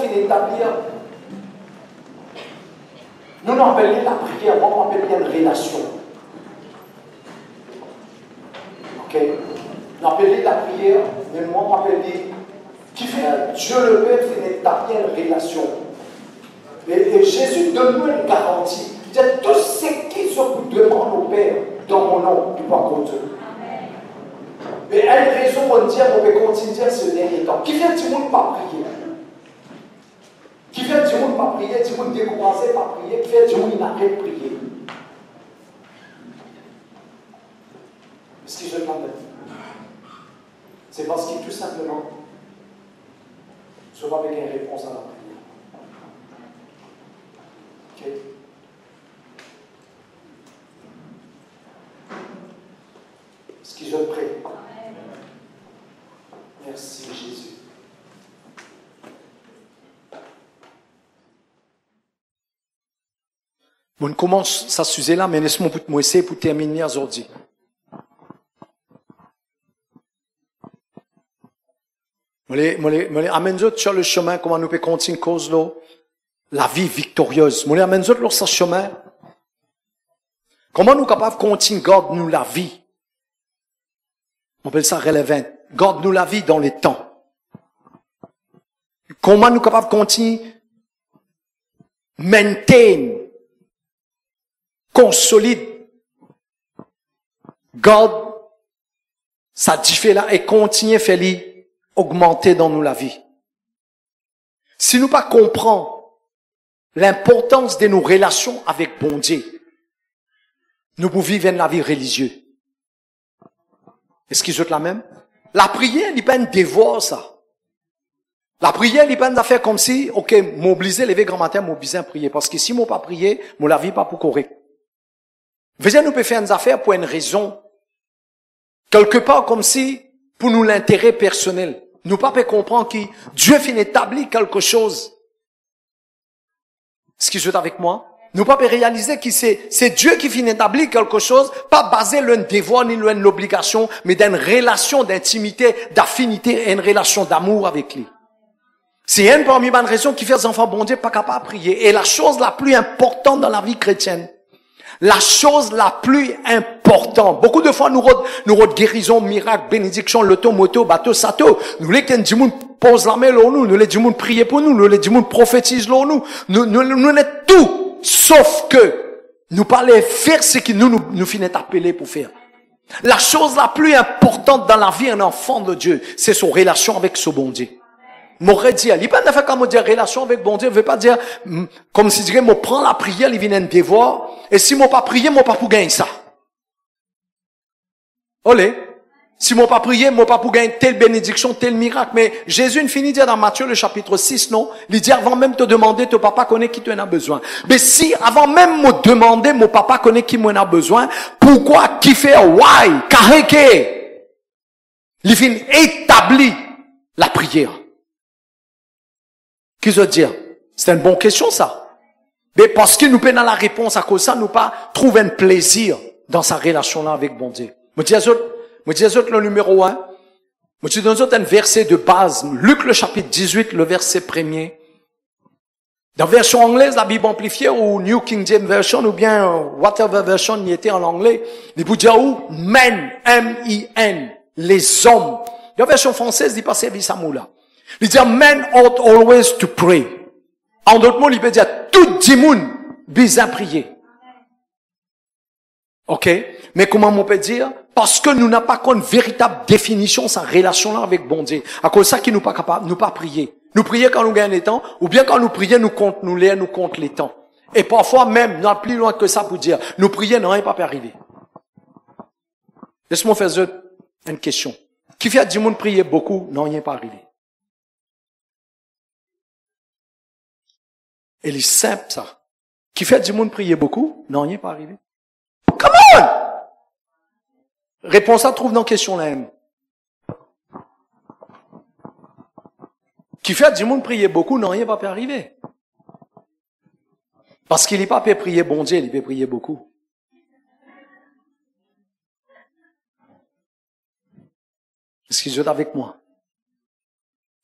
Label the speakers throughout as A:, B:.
A: finit d'établir, nous appelons la prière, moi on appelle une relation. Ok? On appelle la prière, mais moi on appelle qui fait Dieu le Père finit d'établir une relation. Et Jésus donne-nous une garantie. Il dit tout ce qui se demande au Père dans mon nom, il va compter. Mais à une raison pour dire qu'on peut continuer ce dernier temps. Qui fait du monde pas prier? Qui fait du monde pas prier, du monde découragé pas prier, qui fait du monde n'arrête de prier? Est-ce que je l'entends? C'est parce qu'il tout simplement se voit avec une réponse à la prière. Ok? Est-ce qu'ils sont prêts? Merci Jésus. On commence ça sujet là, mais laisse-moi essayer pour terminer aujourd'hui. Amène sur le chemin, comment nous pouvons continuer cause là, la vie victorieuse. Amène sur ce chemin. Comment nous capables de continuer garde nous la vie? On appelle ça relevant. Garde nous la vie dans les temps. Comment nous capables de continuer maintain, consolide, garde ça diffé là et continue à faire augmenter dans nous la vie. Si nous pas comprenons l'importance de nos relations avec bon Dieu, nous pouvons vivre la vie religieuse. Est-ce qu'ils sont la même? La prière, il n'est pas un devoir, ça. La prière, il n'est pas une affaire comme si, ok, m'obliger, lever grand matin, m'obliger à prier. Parce que si moi pas prier, moi la vie pas pour correct. Vous voyez, nous pouvons faire une affaire pour une raison. Quelque part comme si, pour nous l'intérêt personnel. Nous pas peut comprendre que Dieu finit établir quelque chose. Est-ce qu'ils sont avec moi? Nous pas réaliser que c'est Dieu qui finit d'établir quelque chose, pas basé sur un devoir ni sur une obligation, mais d'une relation d'intimité, d'affinité et une relation d'amour avec lui. C'est une parmi les raisons qui fait les enfants bon Dieu pas capables de prier. Et la chose la plus importante dans la vie chrétienne, la chose la plus importante, beaucoup de fois nous rodons guérison, miracle, bénédiction, loto, moto, bateau, sato. Nous les que du monde pose la main sur nous, nous les du monde prier pour nous, nous les du monde prophétise sur nous. Nous est tout. Sauf que, nous parlons faire ce que nous finissons d'appeler pour faire. La chose la plus importante dans la vie d'un enfant de Dieu, c'est son relation avec ce bon Dieu. M'aurait dit, il n'y a pas d'affaire comme dire relation avec bon Dieu, ne veut pas dire, comme si je dirais, moi prends la prière, il vient un devoir, et si moi pas prier, moi pas pour gagner ça. Olé. Si moi pas prier, moi pas pour gagner telle bénédiction, tel miracle. Mais Jésus finit de dire dans Matthieu le chapitre 6, non? Il dit avant même de te demander, ton papa connaît qui tu en as besoin. Mais si avant même me demander, mon papa connaît qui m'en a besoin, pourquoi qui fait why? Carré il finit établi la prière. Qu'est-ce que je veux dire? C'est une bonne question, ça. Mais parce que nous prenons la réponse à cause de ça, nous pas trouver un plaisir dans sa relation-là avec bon Dieu. Je dis le numéro 1. Je dis un verset de base. Luc le chapitre 18, le verset 1er. Dans la version anglaise, la Bible amplifiée, ou New King James Version, ou bien whatever version y était en anglais, il vous dit où? Men, M-I-N, les hommes. Dans la version française, il passe service à moula. Il dit, men ought always to pray. En d'autres mots, il peut dire, tout le monde, besoin prier. Ok? Mais comment on peut dire? Parce que nous n'avons pas une véritable définition de sa relation-là avec bon Dieu. À cause de ça, qui nous pas capable, nous pas prier. Nous prier quand nous gagnons les temps, ou bien quand nous prions, nous compte les temps. Et parfois même, nous allons plus loin que ça pour dire, nous prier, non, il pas arriver. Laisse-moi faire une question. Qui fait du monde prier beaucoup, non, il n'est pas arrivé. Et c'est simple, ça. Qui fait du monde prier beaucoup, non, il n'est pas arrivé. Come on! Réponse à trouve dans la question là même. Qui fait du monde prier beaucoup, non, il n'est pas arrivé. Parce qu'il n'est pas peut prier bon Dieu, il peut prier beaucoup. Est-ce qu'ils sont avec moi?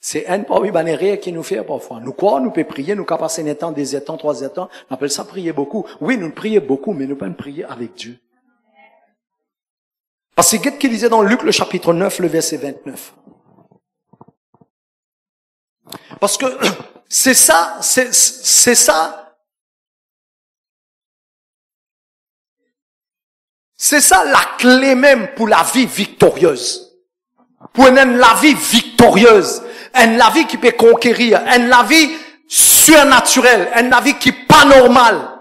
A: C'est un pas oui, rire qui nous fait parfois. Nous quoi, nous pouvons prier, nous pouvons passer un temps, des temps, 3 temps. On appelle ça prier beaucoup. Oui, nous prions beaucoup, mais nous pouvons prier avec Dieu. Parce que qu'est-ce qu'il disait dans Luc, le chapitre 9, le verset 29. Parce que c'est ça, c'est ça. C'est ça la clé même pour la vie victorieuse. Pour la vie victorieuse. La vie qui peut conquérir. La vie surnaturelle. La vie qui n'est pas normale.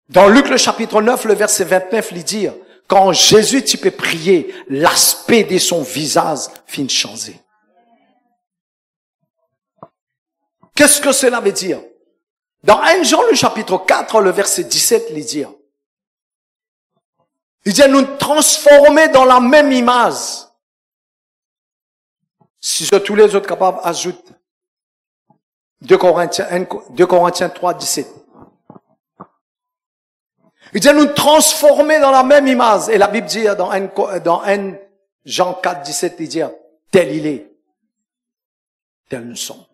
A: Dans Luc le chapitre 9, le verset 29, il dit, quand Jésus tu peux prier, l'aspect de son visage finit changer. Qu'est-ce que cela veut dire? Dans 1 Jean le chapitre 4, le verset 17, il dit, nous transformer dans la même image. Si tous les autres capables ajoutent 2 Corinthiens 3, 17. Il dit nous transformer dans la même image. Et la Bible dit dans 1 Jean 4, 17, il dit tel il est, tel nous sommes.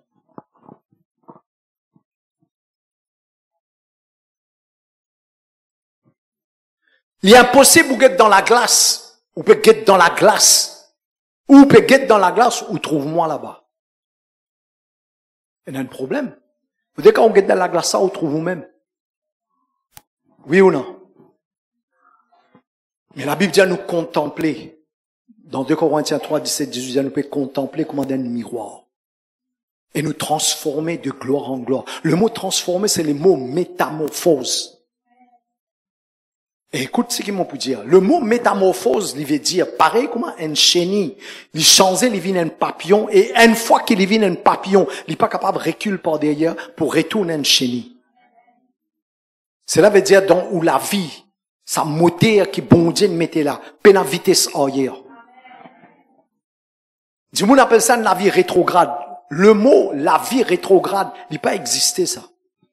A: Il est impossible de être dans la glace, ou peut être dans la glace, ou peut être dans la glace, ou trouve-moi là-bas. Il y a un problème. Vous dites quand on est dans la glace, ça, ou trouve vous-même. Oui ou non? Mais la Bible dit à nous contempler. Dans 2 Corinthiens 3, 17, 18, nous pouvons contempler comme un miroir. Et nous transformer de gloire en gloire. Le mot transformer, c'est le mot métamorphose. Et écoute ce qu'ils m'ont pu dire. Le mot métamorphose, il veut dire, pareil comme un chenille. Il changeait, il vient un papillon, et une fois qu'il vient un papillon, il n'est pas capable de reculer par derrière pour retourner un chenille. Cela veut dire dans où la vie, sa moteur qui bon Dieu mettait là, peine à vitesse arrière. Du monde appelle ça la vie rétrograde. Le mot la vie rétrograde, il n'a pas existé ça.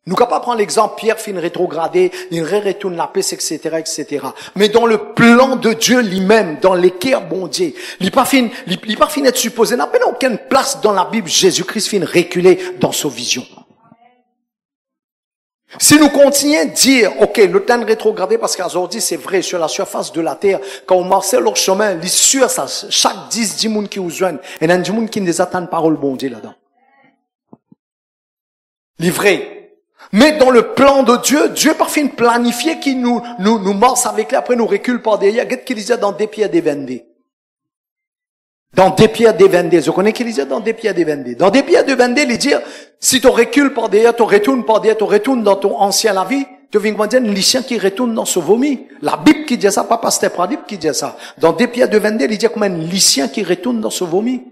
A: Nous ne pouvons pas prendre l'exemple Pierre fin rétrogradé, il retourne la paix, etc., etc. Mais dans le plan de Dieu lui-même, dans l'équerre bon Dieu, il n'est pas fin d'être supposé, il n'a pas aucune place dans la Bible, Jésus-Christ fin reculer dans sa vision. Si nous continuons à dire, ok, le temps de rétrograder, parce qu'aujourd'hui, c'est vrai, sur la surface de la terre, quand on marchait leur chemin, les sûr, ça, chaque 10 personnes qui vous joignent, il y a 10 personnes qui ne attendent parole bon Dieu là-dedans. Les vrais. Mais dans le plan de Dieu, Dieu parfait planifié qui nous morce avec lui, après nous recule par derrière. Qu'est-ce qu'il disait dans 2 Pierre des 22? Dans 2 Pierre des 22. Je connais qu'il disait dans 2 Pierre des 22. Dans 2 Pierre des 22, il dit, si tu recules par derrière, tu retournes par derrière, tu retournes dans ton ancien la vie, tu viens de dire, un lycéen qui retourne dans ce vomi. La Bible qui dit ça, pas Pasteur Pradip qui dit ça. Dans 2 Pierre des 22, il dit comme un lycéen qui retourne dans ce vomi.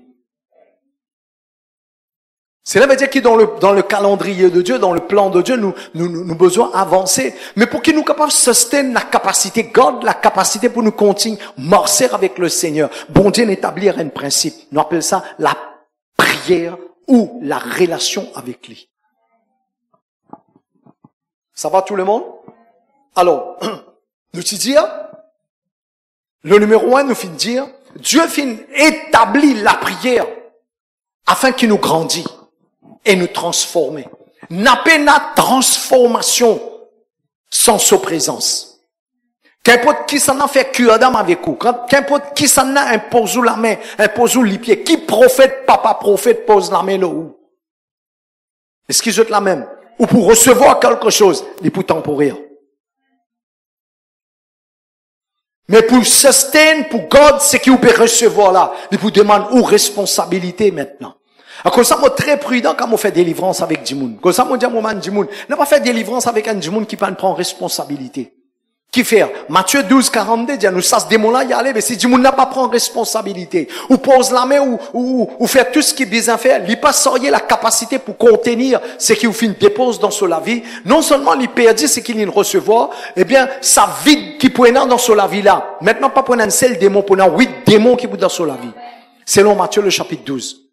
A: Cela veut dire que dans le calendrier de Dieu, dans le plan de Dieu, nous besoin avancer. Mais pour qu'il nous capable de soutenir la capacité, garde la capacité pour nous continuer, marcher avec le Seigneur. Bon Dieu établir un principe. Nous appelons ça la prière ou la relation avec lui. Ça va tout le monde? Alors, nous te dire, le numéro 1 nous fait dire, Dieu fait établir la prière afin qu'il nous grandisse. Et nous transformer. N'a pas la transformation sans sa présence. Qu'importe qui s'en a fait cuadam avec vous. Qu'importe qui s'en a imposé la main, imposé les pieds. Qui prophète, papa prophète, pose la main là où? Est-ce qu'ils ont la même? Ou pour recevoir quelque chose, il pour temporaire. Mais pour sustain, pour God, c'est qu'il peut recevoir là. Il vous demande où responsabilité maintenant. Alors, comme ça, moi, très prudent quand on fait délivrance avec Dimoun. Comme ça, moi, dis à mon man Dimoun, n'a pas fait délivrance avec un Dimoun qui peut prendre responsabilité. Qui fait? Matthieu 12, 42, dit, nous, ça, ce démon-là, y aller, mais si Dimoun n'a pas prendre responsabilité, ou pose la main, ou faire tout ce qui est bien fait, il pas sortir la capacité pour contenir ce qui vous fait une dépose dans la vie. Non seulement il perd, c'est qu'il ne recevoir, eh bien, ça vide qui peut dans la vie là. Maintenant, pas pour un seul démon, pour un 8 démons qui peut dans la vie. Selon Matthieu, le chapitre 12.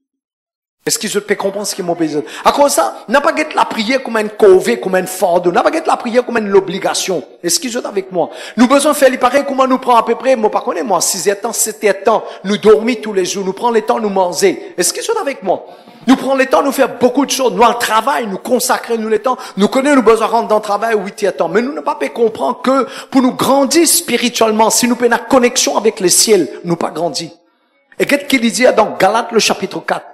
A: Est-ce que je peux comprendre ce qui m'a besoin? À cause de ça, n'a pas guette la prière comme un corvée, comme un fardeau. N'a pas guette la prière comme une obligation. Est-ce que vous êtes avec moi? Nous besoin faire les pareils, comment nous prend à peu près, moi, pas connais, moi, 6 ans, 7 ans, nous dormir tous les jours, nous prend le temps, nous manger. Est-ce que vous êtes avec moi? Nous prenons le temps, nous faire beaucoup de choses. Nous, en travail, nous consacrer, nous, le temps. Nous connaissons, nous besoin de rentrer dans le travail 8 ans. Mais nous ne pas comprendre que, pour nous grandir spirituellement, si nous avons une connexion avec le ciel, nous pas grandir. Et qu'est-ce qu'il dit dans Galates, le chapitre 4?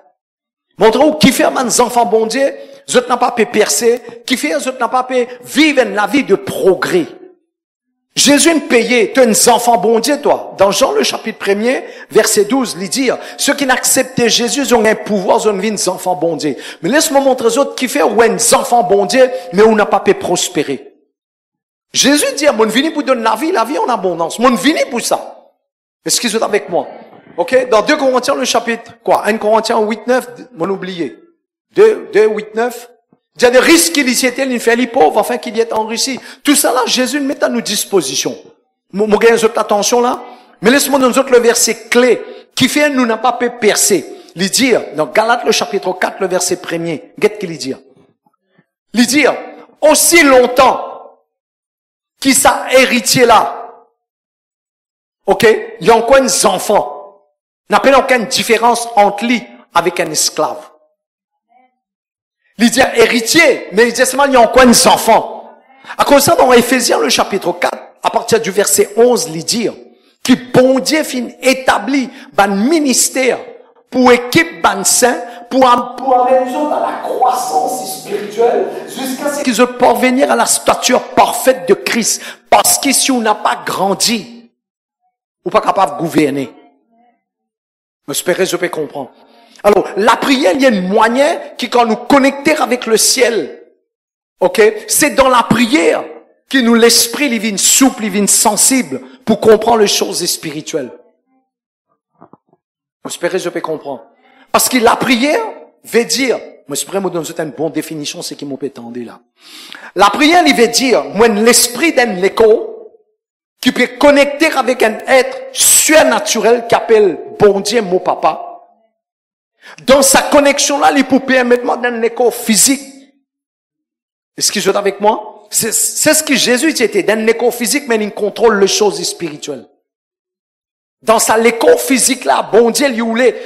A: Montrez-vous qui fait mes enfants bon Dieu, je n'ai pas pu percer, qui fait je n'ai pas pu vivre la vie de progrès. Jésus nous payé, tu es un enfant bon Dieu, toi. Dans Jean, le chapitre 1er, verset 12, il dit, ceux qui n'acceptent Jésus, ils ont un pouvoir, ils ont une enfant bon Dieu. Mais laisse-moi montrer aux autres qui fait ou un enfant bon Dieu, mais on n'a pas pu prospérer. Jésus dit, mon vini pour donner la vie en abondance. Mon vini pour ça. Est-ce qu'ils sont avec moi? Ok? Dans 2 Corinthiens, le chapitre, 1 Corinthiens 8, 9, m'en oublié. 2, 8, 9. Il y a des risques qu'il y ait, il fait les pauvres, afin qu'il y ait en Russie. Tout ça là, Jésus le met à nos dispositions. Mon gagne votre attention là. Mais laisse-moi nous autres le verset clé, qui fait nous n'a pas pu percer. Il dit, dans Galates, le chapitre 4, le verset 1er. Qu'est-ce qu'il dit? Il dit, aussi longtemps, qui ça héritier là. Ok? Il y a encore des enfants. N'a pas aucune différence entre lui avec un esclave. Il dit héritier, mais il dit seulement il y a encore des enfants. À cause de ça, dans Éphésiens, le chapitre 4, à partir du verset 11, il dit que bon Dieu fin établi un ministère pour équipe ban saint, pour amener les gens dans la croissance spirituelle, jusqu'à ce qu'ils puissent parvenir à la stature parfaite de Christ. Parce que si on n'a pas grandi, on n'est pas capable de gouverner. J'espère je peux comprendre. Alors, la prière, il y a une moyen qui, quand nous connecter avec le ciel, ok, c'est dans la prière que nous, l'esprit, il vient souple, il vient sensible pour comprendre les choses spirituelles. J'espère je peux comprendre. Parce que la prière veut dire, j'espère me donner une bonne définition, c'est qui m'ont pétendé là. La prière, il veut dire, moi, l'esprit d'un l'écho, qui peut connecter avec un être surnaturel qui appelle bon Dieu, mon papa. Dans sa connexion-là, il peut permettre d'un écho physique. Est-ce que vous êtes avec moi? C'est ce que Jésus était, d'un écho physique, mais il contrôle les choses spirituelles. Dans sa l'écho physique-là, bon Dieu, il voulait,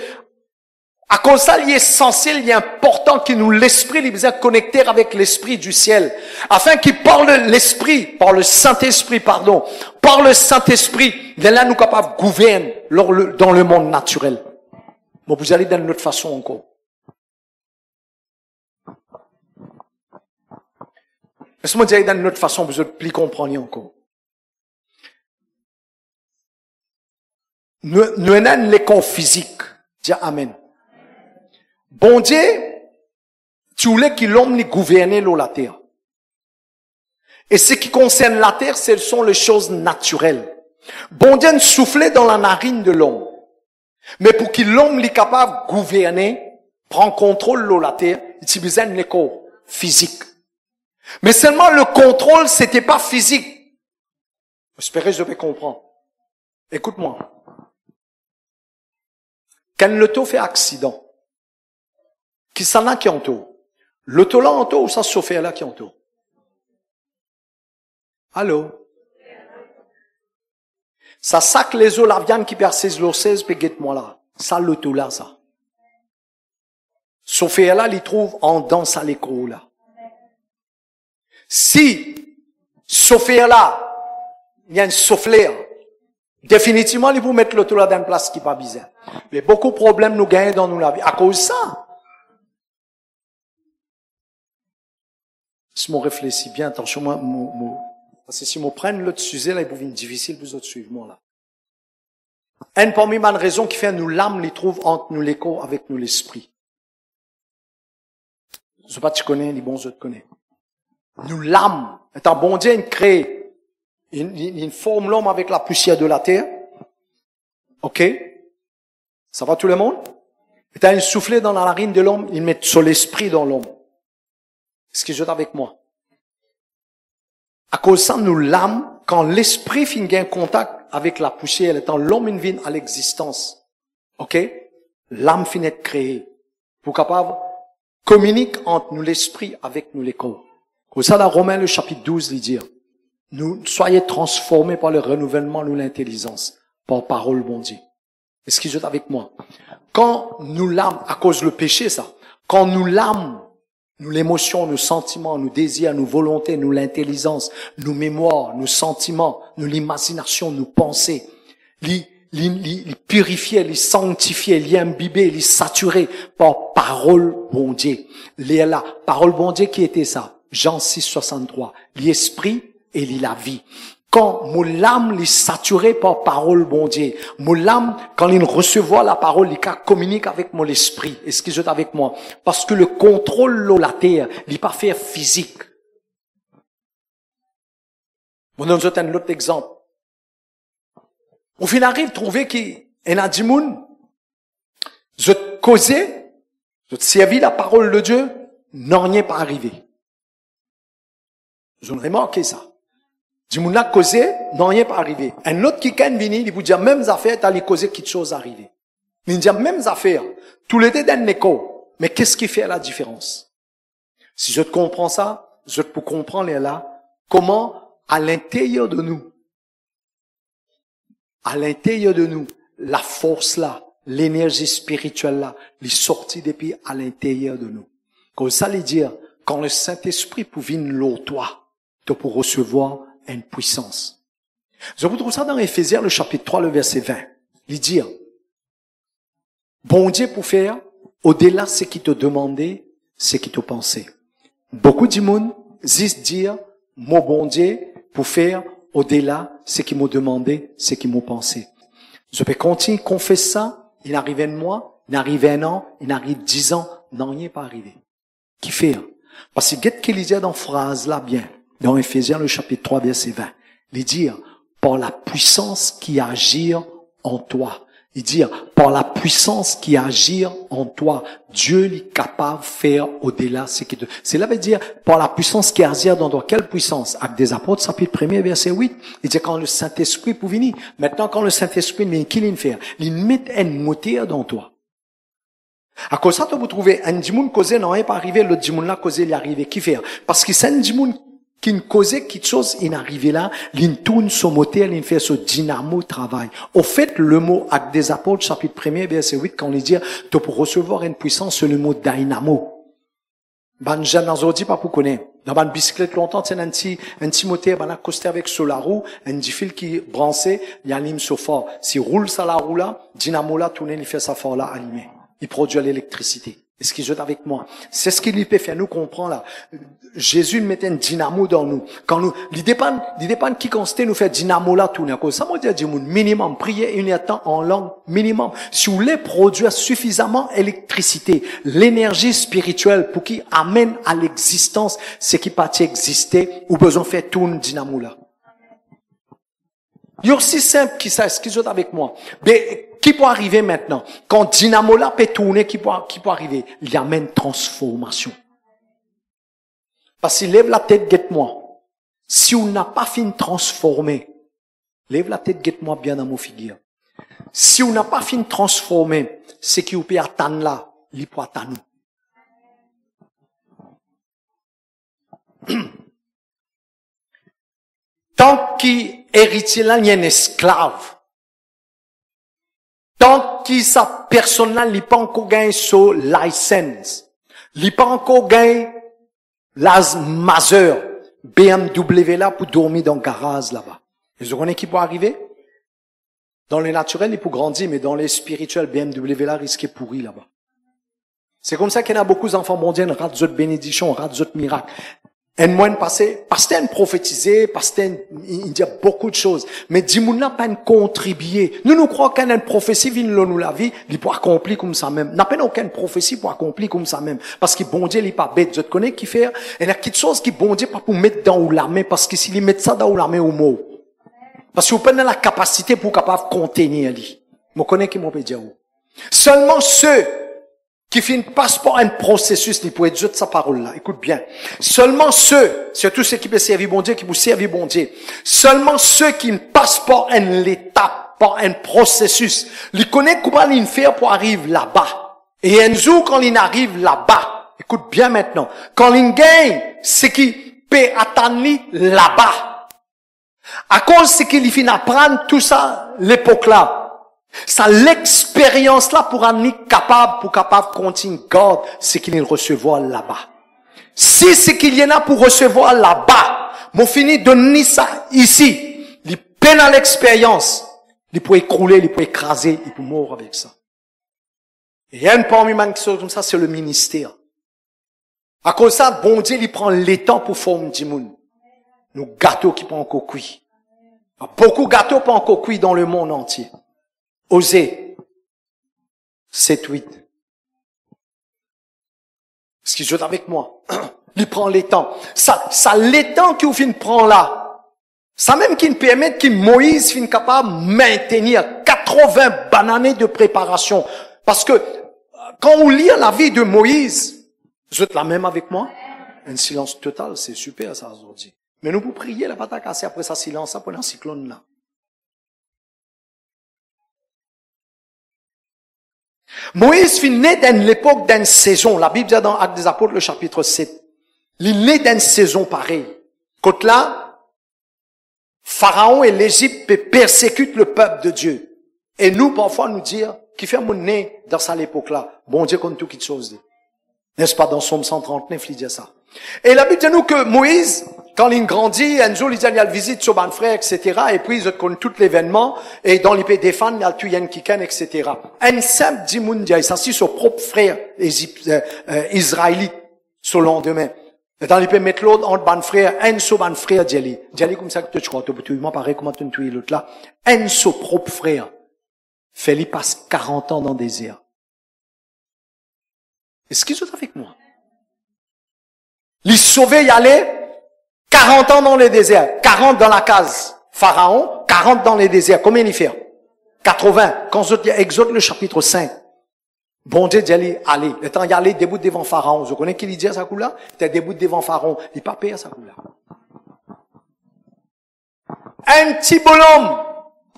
A: à cause de ça, il est essentiel, il est important que nous, l'esprit, il besoin de connecter avec l'esprit du ciel. Afin qu'il parle l'esprit, par le Saint-Esprit, par le Saint-Esprit, il est là, nous capables de gouverner dans le monde naturel. Bon, vous allez d'une autre façon encore. Laisse-moi dire d'une autre façon, vous êtes plus comprenez encore. Nous avons l'école physique. Dis Amen. Bon Dieu, tu voulais que l'homme gouverne la terre. Et ce qui concerne la terre, ce sont les choses naturelles. Bon Dieu soufflait dans la narine de l'homme. Mais pour que l'homme soit capable de gouverner, prendre contrôle de la terre, il besoin d'un écho physique. Mais seulement le contrôle, c'était pas physique. J'espère que je vais comprendre. Écoute-moi. Quand l'auto fait accident, qui s'en a qui entoure? L'auto là entoure ou ça chauffeur là qui entoure? Allô? Ça sac les eaux la viande qui perce l'eau 16 puis guette-moi là. Ça l'auto là ça. Chauffeur là il trouve en dans sa l'écrou là. Si chauffeur là il y a un souffleur, définitivement il vous mettre l'auto là dans une place qui pas bizarre. Mais beaucoup de problèmes nous gagnent dans nos vie à cause de ça. Si on réfléchit bien, attention, parce que si on prenne l'autre sujet, là, il peut être difficile pour vous autres suivre moi, là. Une parmi les raisons qui fait nous l'âme les trouve entre nous l'écho avec nous l'esprit. Je sais pas, tu connais, les bons, je te connais. Nous l'âme, étant bon Dieu, il crée, il forme l'homme avec la poussière de la terre. Ok? Ça va tout le monde? Étant il soufflé dans la narine de l'homme, il met sur l'esprit dans l'homme. Est-ce que vous êtes avec moi? À cause de ça, nous l'âme, quand l'esprit finit un contact avec la poussière, étant l'homme vient à l'existence. Ok? L'âme finit de créer. pour capable communique entre nous l'esprit avec nous les corps. Comme ça, dans Romains, le chapitre 12, il dit, nous soyez transformés par le renouvellement de l'intelligence, par parole bon Dieu. Est-ce qu'ils sont avec moi? Quand nous l'âme, à cause du péché, ça, quand nous l'âme, nous l'émotion, nos sentiments, nos désirs, nos volontés, nous l'intelligence, nos mémoires, nos sentiments, nous l'imagination, nos pensées, les purifier, les sanctifier, les imbiber, les saturer par parole bon Dieu. Les là, parole bon Dieu qui était ça? Jean 6, 63. L'esprit et la vie. Quand mon âme est saturée par parole bon Dieu, mon âme, quand il recevoir la parole, il communique avec mon esprit. Est-ce qu'ils sont avec moi? Parce que le contrôle de la terre, il n'est pas fait physique. On donne un autre exemple. Au final, arrive trouver qu'il y a des gens, je te causais, je te servis la parole de Dieu, n'en est pas arrivé. Je ne remarqué ça. Du monde là causé, n'en est pas arrivé. Un autre qui vient venir, il vous dit même affaire, t'as les causé quelque chose arrivé. Il dit même affaire. Tous les deux dans l'écho. Mais qu'est-ce qui fait la différence? Si je te comprends ça, je peux comprendre là, comment à l'intérieur de nous, la force là, l'énergie spirituelle là, les sorties depuis à l'intérieur de nous. Comme ça, les dire, quand le Saint-Esprit pouvait nous toi, tu peux recevoir une puissance. Je vous trouve ça dans Éphésiens, le chapitre 3, le verset 20. Il dit, bon Dieu pour faire au-delà ce qui te demandait, ce qui te pensait. Beaucoup de monde disent dire, mon bon Dieu pour faire au-delà ce qui m'a demandé, ce qui m'a pensé. Je peux continuer, confesser ça, il arrive un mois, il arrive un an, il arrive 10 ans, non, il n'est pas arrivé. Qui fait? Parce que qu'est-ce qu'il dit dans la phrase là bien? Dans Éphésiens, le chapitre 3, verset 20. Il dit, par la puissance qui agit en toi. Il dit, par la puissance qui agit en toi, Dieu est capable de faire au-delà ce qui te... Cela veut dire, par la puissance qui agit dans toi. Quelle puissance? Actes des Apôtres, chapitre 1, verset 8. Il dit, quand le Saint-Esprit peut venir. Maintenant, quand le Saint-Esprit vient, qu'il vient faire? Il met un moteur dans toi. À cause de ça, vous trouvez un dimoun causé n'est pas arrivé, l'autre dimoun là causé, il est arrivé. Qui fait? Parce que c'est un dimoun qui ne causait quelque chose, il est arrivé là, il tourne son moteur, il fait ce dynamo travail. Au fait, le mot Actes des Apôtres, chapitre 1, verset 8, quand on dit, tu pour recevoir une puissance, c'est le mot dynamo. Ben, j'en ai pas pour connaître. Dans une bicyclette longtemps, c'est un petit moteur, ben, accosté avec sur la roue, un petit fil qui branché, il allume ce fort. S'il roule ça la roue là, dynamo là, tourne, il fait ça fort là, allumé. Il produit l'électricité. Est-ce qu'il joue avec moi? C'est ce qu'il peut faire nous comprendre là. Jésus mettait un dynamo dans nous. Quand nous, il dépend qui constate nous fait dynamo là tourner. Ça veut dire minimum, prier une heure de temps en langue, minimum. Si vous voulez produire suffisamment d'électricité, l'énergie spirituelle pour qui amène à l'existence ce qui peut exister, ou besoin de faire tourner dynamo là. Il est aussi simple qui ça, est-ce qu'ils sont avec moi? Mais, qui peut arriver maintenant? Quand dynamo là peut tourner, qui peut arriver? Il amène transformation. Parce qu'il lève la tête, guette-moi. Si on n'a pas fini de transformer, lève la tête, guette-moi bien dans mon figure. Si on n'a pas fini de transformer, ce qui peut attendre là, il peut attendre nous. Tant qu'il héritier là, il y a un esclave. Tant que sa personne là, il n'a pas encore gagné son licence. Il n'a pas encore gagné l'âge majeur. BMW là pour dormir dans le garage là-bas. Et vous connaissez qui peut arriver? Dans le naturel, il peut grandir, mais dans les spirituels, BMW là risque pourri là-bas. C'est comme ça qu'il y a beaucoup d'enfants mondiaux, ratent d'autres bénédictions, ratent d'autres miracles. Un mois passé, parce que prophétisé, parce que il dit beaucoup de choses. Mais dis-moi n'a pas contribué. Nous croyons qu'il y a une prophétie vient nous la vie, il peut accomplir comme ça même. N'a pas aucune prophétie pour accomplir comme ça même. Parce que bon Dieu, il est pas bête. Je te connais qui fait, il y a quelque chose qui bon Dieu pas pour mettre dans la main, parce que s'il met ça dans la main au mot. Parce que vous prenez la capacité pour capable contenir lui. Je connais qui m'ont dire. Seulement ceux qui finissent passent par un processus, ils pourraient dire sa parole là. Écoute bien. Seulement ceux, surtout ceux qui peuvent servir bon Dieu, qui vous servir bon Dieu. Seulement ceux qui ne passent par une étape, par un processus. Ils connaissent comment ils font pour arriver là-bas. Et un jour, quand il arrive là-bas, écoute bien maintenant, quand il gagne, c'est qu'il peut attendre là-bas. À cause c'est qu'il finit apprendre tout ça, l'époque-là. Ça, l'expérience-là pour être capable de continuer God, c'est qu'il recevoir là-bas. Si c'est qu'il y en a pour recevoir là-bas, mon fini donner ça ici, il peine à l'expérience, il peut écrouler, il peut écraser, il peut mourir avec ça. Et il y a une parmi les choses comme ça, c'est le ministère. À cause de ça, bon Dieu, il prend les temps pour former du monde. Nos gâteaux qui pas encore cuits. Beaucoup de gâteaux pas encore cuits dans le monde entier. Osez. 7-8. Est-ce qu'il joue avec moi? Il prend les temps. Ça les temps qu'il fin prend là. Ça même qui permet que Moïse fin capable de maintenir 80 années de préparation. Parce que, quand on lit la vie de Moïse, vous êtes là même avec moi? Un silence total, c'est super ça aujourd'hui. Mais nous pour prier, la patate cassée après ça silence, ça pendant un cyclone là. Moïse fit né dans l'époque d'une saison. La Bible dit dans Actes des Apôtres, le chapitre 7. Il est né d'une saison pareille. Quand là, Pharaon et l'Égypte persécutent le peuple de Dieu. Et nous, parfois, nous dire, qui fait mon nez dans cette époque-là? Bon Dieu, comme tout qui chose. N'est-ce pas, dans Somme 139, il dit ça. Et la Bible dit nous que Moïse, quand il grandit, un jour, il dit, il y a le visite sur ban frère, etc. Et puis, il connaît tout l'événement. Et dans l'épée défendre, il y a le tuyen kiken, etc. Un simple dimoun, il s'assit sur propre frère israélite, sur le lendemain. Et dans l'épée mettre l'autre, entre ban frère, un sur ban frère, Djali. Djali, comme ça que tu crois, tu m'en pareil, comment tu tues l'autre là. Un sur propre frère. Fait, il passe 40 ans dans le désert. Est-ce qu'ils sont avec moi? Les sauver y aller, 40 ans dans le désert, 40 dans la case. Pharaon, 40 dans le désert. Combien il fait? 80. Quand Exode le chapitre 5. Bon Dieu dit allez. Le temps y aller, debout devant Pharaon. Vous connaissez qui il dit à sa coup-là? T'es debout devant Pharaon. Il n'est pas payé à sa coup-là. Un petit bonhomme.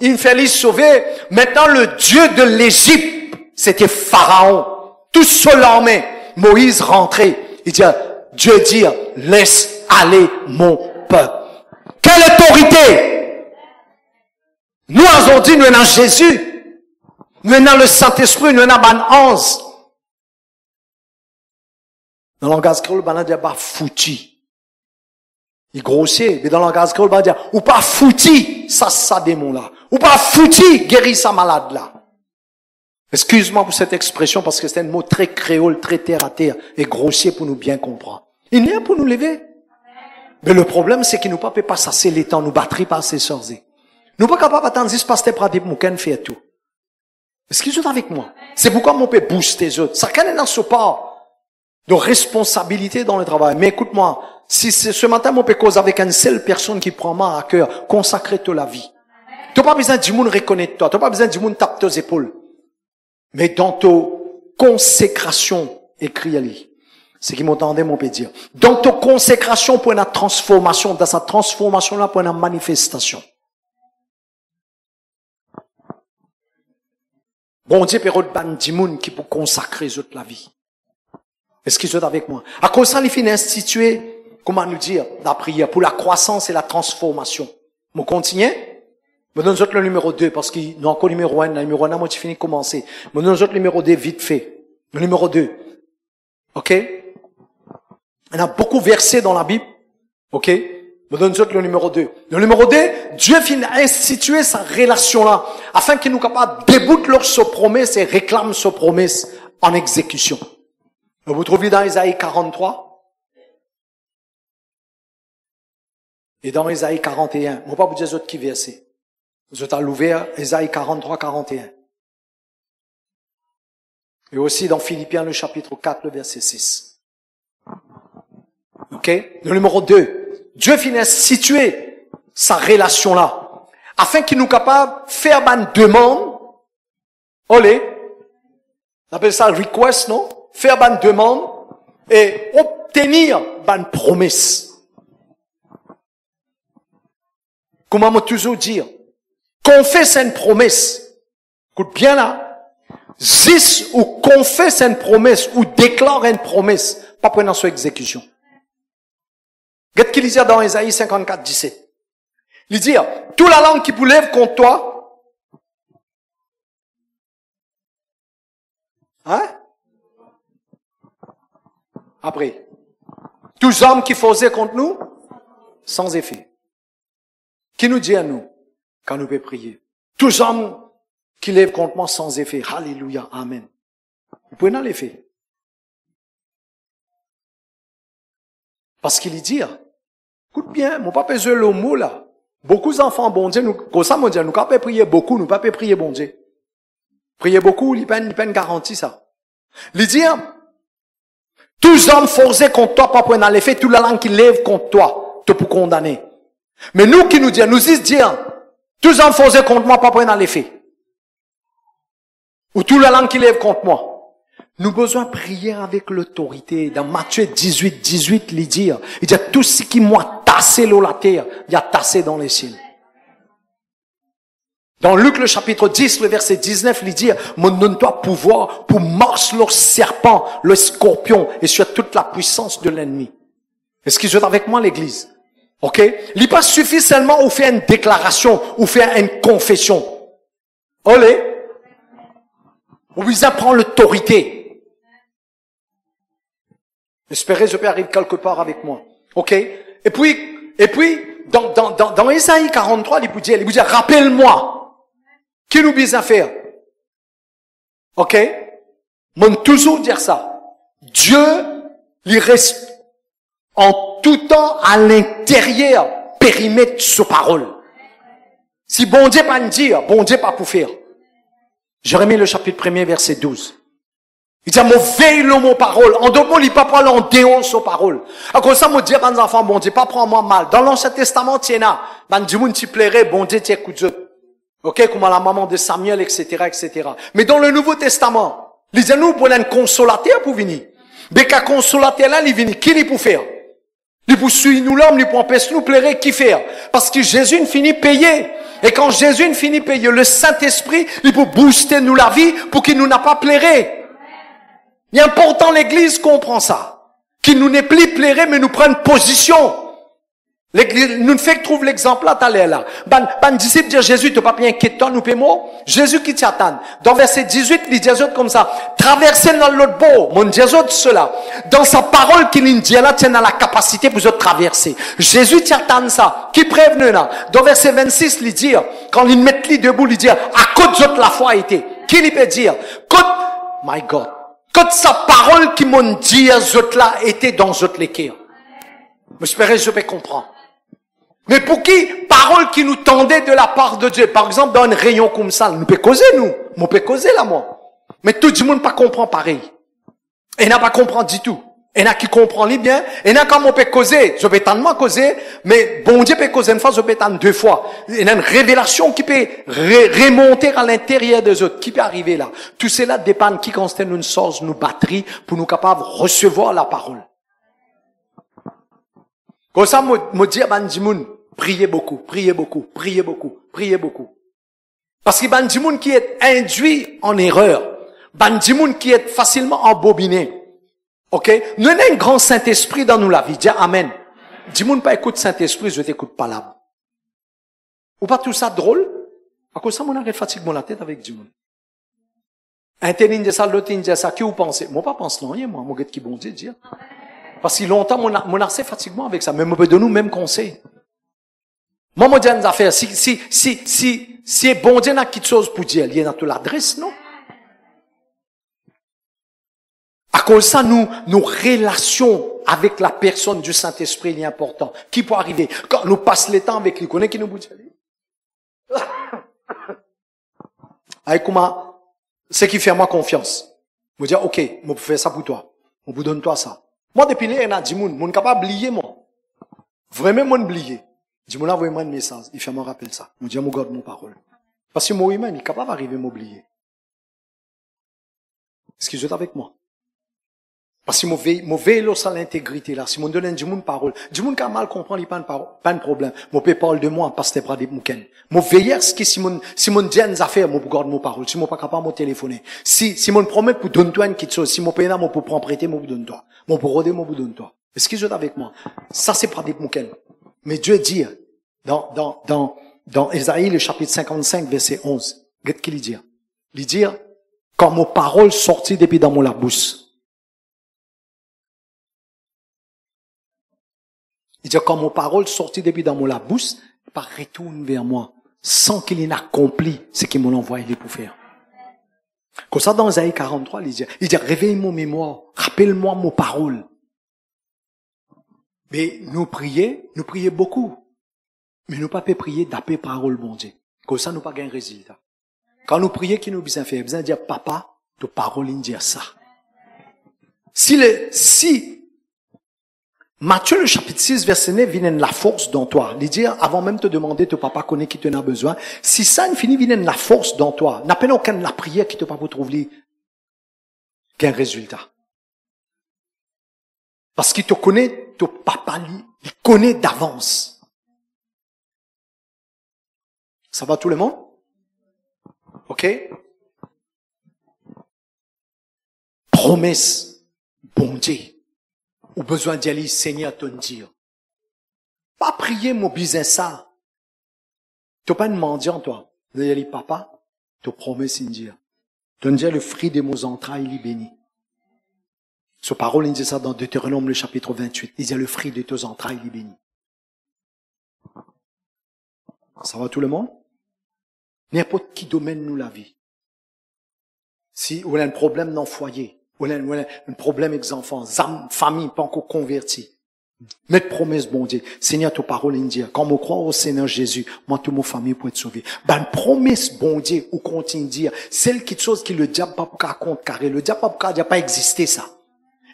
A: Il fait les sauver. Maintenant, le Dieu de l'Égypte, c'était Pharaon. Tout seul en main. Moïse rentrait. Il dit, Dieu dit, laisse aller mon peuple. Quelle autorité? Nous, aujourd'hui, nous avons Jésus. Nous avons le Saint-Esprit, nous avons ban 11. Dans le langage créole, on dit, bah, fouti. Il grossit, mais dans le langage créole, on dit, ou pas fouti, ça démon là. Ou pas fouti, guérit sa malade là. Excuse-moi pour cette expression parce que c'est un mot très créole, très terre à terre et grossier pour nous bien comprendre. Il est là pour nous lever. Mais le problème, c'est qu'il nous pas peut pas s'asser les temps, nous batterie pas assez sortir. Nous pas capable d'attendre juste parce que pratique mouken fait tout. Est-ce qu'ils sont avec moi? C'est pourquoi on peut booster les autres. Ça quand même dans ce part de responsabilité dans le travail. Mais écoute-moi, si ce matin on peut causer avec une seule personne qui prend main à cœur, consacrer toute la vie. Tu n'as pas besoin du monde reconnaître toi. Tu n'as pas besoin du monde taper tes épaules. Mais dans ta consécration, écris-le. C'est qui m'entendait, mon peut dire. Dans ta consécration pour une transformation, dans sa transformation-là pour une manifestation. Bon Dieu, période ban du monde qui peut consacrer toute la vie. Est-ce qu'ils sont avec moi? À cause de ça, il finit instituer, comment nous dire, la prière pour la croissance et la transformation. Vous continuez? Je donne le numéro 2, parce qu'il y a encore le numéro 1. Le numéro 1, moi, tu finis de commencer. Je donne le numéro 2 vite fait. Le numéro 2. OK? Il y a beaucoup de versets dans la Bible. OK? Je donne le numéro 2. Le numéro 2, Dieu finit instituer sa relation-là, afin qu'il nous capable de débouter leur promesse et réclame sa promesse en exécution. Vous trouvez dans Isaïe 43? Et dans Isaïe 41. Je ne vais pas vous dire autres qui verset. Vous êtes à l'ouvert, Isaïe 43, 41. Et aussi dans Philippiens, le chapitre 4, le verset 6. OK? Le numéro 2. Dieu finit situer sa relation-là, afin qu'il nous capable de faire une demande. Olé. On appelle ça request, non? Faire une demande et obtenir une promesse. Comment me toujours dire? Confesse une promesse. Écoute bien là. Zis ou confesse une promesse ou déclare une promesse, pas prendre son exécution. Qu'est-ce qu'il dit dans Ésaïe 54, 17? Il dit, toute la langue qui vous lève contre toi, hein? Après, tous hommes qui faisaient contre nous, sans effet. Qui nous dit à nous, quand nous pouvons prier? Tous hommes qui lèvent contre moi sans effet. Alléluia, amen. Vous pouvez en l'effet. Parce qu'il y dit, écoute bien, mon papa est le mot là. Beaucoup d'enfants, bon Dieu, nous, comme ça, mon Dieu, nous pas prier beaucoup, nous pas prier bon Dieu. Prier beaucoup, il pas une garantie ça. Il dit, tous hommes forcés contre toi, pas pour en l'effet, toute la langue qui lève contre toi, te pour condamner. Mais nous qui nous disons, nous disons dire, tous hommes forcés contre moi, pas pour en l'effet. Ou toute la langue qui lève contre moi. Nous avons besoin de prier avec l'autorité. Dans Matthieu 18, 18, il dit, tout ce qui m'a tassé l'eau la terre, il a tassé dans les cieux. Dans Luc le chapitre 10, le verset 19, il dit, me donne-toi pouvoir pour morcer le serpent, le scorpion et sur toute la puissance de l'ennemi. Est-ce qu'ils sont avec moi l'église? Ok? Il n'est pas suffit seulement ou faire une déclaration ou faire une confession. Olé? On vous apprend l'autorité. Espérez, je peux arriver quelque part avec moi. Ok? Et puis, dans Ésaïe 43, il vous dit, rappelle-moi. Qui nous vise à faire? Ok? Moi, toujours dire ça. Dieu, il reste en tout temps à l'intérieur, périmètre sa parole. Si bon Dieu pas nous dire, bon Dieu pas pour faire. Jérémie le chapitre 1er, verset 12. Il dit, moi, veille le mot parole. En d'autres mots, il ne pas parler en dehors de sa parole. À cause ça, moi, dire, ben, enfants, bon Dieu, pas prendre moi mal. Dans l'Ancien Testament, tiens, ben, dis, moun, tu plairais, bon Dieu, tu écoutes. Ok, comme à la maman de Samuel, etc., etc. Mais dans le Nouveau Testament, lisez-nous pour un consolateur pour venir. Mais qu'un consolateur là, il vient, qui il pour faire? Il pour suivre nous l'homme, il pour empêcher nous plairer, qui faire? Parce que Jésus ne finit payer. Et quand Jésus ne finit payer, le Saint-Esprit, il peut booster nous la vie pour qu'il nous n'a pas plairé. Il est important l'église comprend ça. Qu'il nous n'est plus plairé, mais nous prenne position. L'église, nous ne fait que trouver l'exemple là, t'allais là. Ben, disciple dit Jésus, t'es pas bien inquiétant, nous paiement. Jésus qui t'attend. Dans verset 18, il dit comme ça. Traversez dans l'autre bord. Mon Dieu, cela. Dans sa parole qu'il nous dit là, tu as la capacité pour traverser. Jésus t'attend ça. Qui prévenu là? Dans verset 26, il dit, quand il met lui debout, il dit, à côté de la foi a été. Qui lui peut dire? Côte, my God. Côte sa parole qui m'ont dit à zot là était dans zot l'équerre. J'espère je peux comprendre. Mais pour qui, parole qui nous tendait de la part de Dieu, par exemple, dans un rayon comme ça, nous peut causer, nous. On peut causer, là, moi. Mais tout le monde pas comprend pareil. Et n'a pas comprendre du tout. Et n'a qui comprend les bien. Et n'a quand on peut causer, je peux tellement causer, mais bon Dieu peut causer une fois, je peux tendre deux fois. Il y a une révélation qui peut remonter à l'intérieur des autres, qui peut arriver là. Tout cela dépend qui constate une source, une batterie, pour nous capables de recevoir la parole. Comme ça, me dire, bandimoun, priez beaucoup, priez beaucoup, priez beaucoup, priez beaucoup. Parce que bandimoun qui est induit en erreur, bandimoun qui est facilement embobiné. Ok? Nous avons un grand Saint-Esprit dans nous la vie. Dis Amen. Dis-moi pas écoute Saint-Esprit, je t'écoute pas là. Ou pas tout ça drôle? À cause ça, mon arrête fatigue mon la tête avec Dis-moi. Un tel dit ça, l'autre dit ça. Qui vous pensez? Moi, pas pense rien, moi. Moi, qui bon Dieu dire. Parce que longtemps, mon arcé fatigue moi avec ça. Même on peut donner nous même conseil. Moi, moi, dis une affaire. Si bon Dieu n'a quelque chose pour dire, il y a toute l'adresse, non? À cause de ça, nos relations avec la personne du Saint-Esprit, il est important. Qui peut arriver? Quand nous passons le temps avec lui, connaît qui nous bouge? Avec comment? C'est qui fait moi confiance. Vous dire, ok, moi, je faire ça pour toi. On vous donne toi ça. Moi, depuis là, il y a 10 moun. Mon capable oublier, moi. Vraiment, mon oublier. Dis-moi là, vraiment un message. Il fait me rappeler ça. On dit, mon garde mon parole. Parce que moi, humain, il est capable d'arriver à m'oublier. Est-ce que vous êtes avec moi? Parce que mon veille sur l'intégrité là, si mon donne du monde parole, du monde qui a mal comprend, il pas de problème. Mon père parle de moi, parce que c'est pas des mouken. Mon veilleur, ce qui, si mon dit une affaire, mon garde mon parole. Si mon pas capable, mon téléphoner. Si mon promet pour donner toi une petite chose, si mon père n'a, mon pour prendre prêter, mon donne toi. Mon pour roder, mon donne toi. Est-ce qu'ils sont avec moi? Ça, c'est pas des mouken. Mais Dieu dit, dans Ésaïe, le chapitre 55, verset 11, qu'est-ce qu'il dit? Il dit, quand mon parole sortit depuis dans mon la bouche, il dit, quand mon parole sortit depuis dans mon la bouche, il retourne vers moi, sans qu'il ait accompli ce qu'il m'a envoyé pour faire. Comme ça, dans Isaïe 43, il dit, réveille mon mémoire, rappelle-moi mon parole. Mais nous prions beaucoup. Mais nous pas prier d'après parole, bon Dieu. Comme ça, nous pas gagner résultat. Quand nous prions, qui nous besoin faire? Besoin dire, papa, ta parole, il dit ça. Si Matthieu, le chapitre 6, verset 9, vient la force dans toi. Il dit, avant même de te demander, ton papa connaît qui t'en a besoin. Si ça ne finit, vient la force dans toi. N'a pas aucun la prière qui te pas pour trouver qu'un résultat. Parce qu'il te connaît, ton papa, il connaît d'avance. Ça va tout le monde? OK? Promesse, bon Dieu. Ou besoin d'y aller, Seigneur, te dire. Pas prier mon business ça. Tu pas demander en toi. Vous allez dire, papa, te promesse, il dit. Te dire le fruit de mes entrailles, il est béni. Ce parole, il dit ça dans Deutéronome, le chapitre 28. Il dit, le fruit de tes entrailles, il est béni. Ça va tout le monde? N'importe qui domaine nous la vie. Si on a un problème dans le foyer, on a un problème avec les enfants, famille pas encore convertie. Mettre promesse, bon Dieu. Seigneur, ta parole, il dit, quand on croit au Seigneur Jésus, moi, toute ma famille peut être sauvée. Ben, promesse, bon Dieu, ou continue de dire, c'est quelque chose que le diable pas pour compte carré. Le diable pas pour il a pas existé, ça.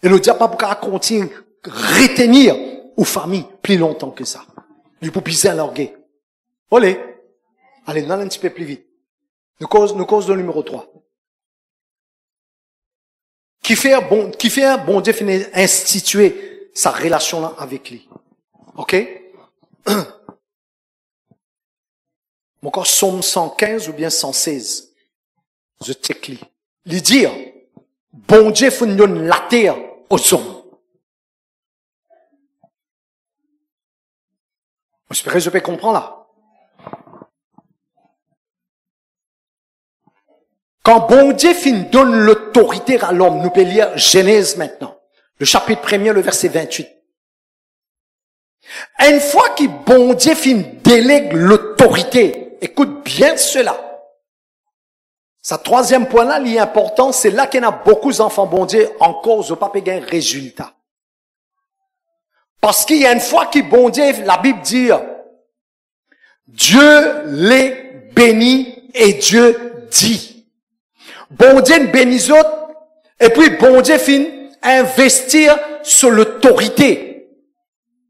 A: Et le diable pas pour continue retenir aux familles plus longtemps que ça. Il peut pisser l'orgueil. Allez, nous allons un petit peu plus vite. Nous cause le numéro 3. Qui fait un bon Dieu finit instituer sa relation là avec lui. OK? Encore Somme 115 ou bien 116. Je t'écris. Il dit, bon Dieu faut nous donner la terre aux hommes. J'espère que je peux comprendre là. Quand bon Dieu donne l'autorité à l'homme, nous pouvons lire Genèse maintenant. Le chapitre 1er, le verset 28. Une fois que bon Dieu délègue l'autorité, écoute bien cela. Sa troisième point là, il est important, c'est là qu'il y a beaucoup d'enfants bon Dieu encore au pas gagner résultat. Parce qu'il y a une fois que bon Dieu, la Bible dit, Dieu les bénit et Dieu dit. Bon Dieu bénit autres, et puis bon Dieu investir sur l'autorité.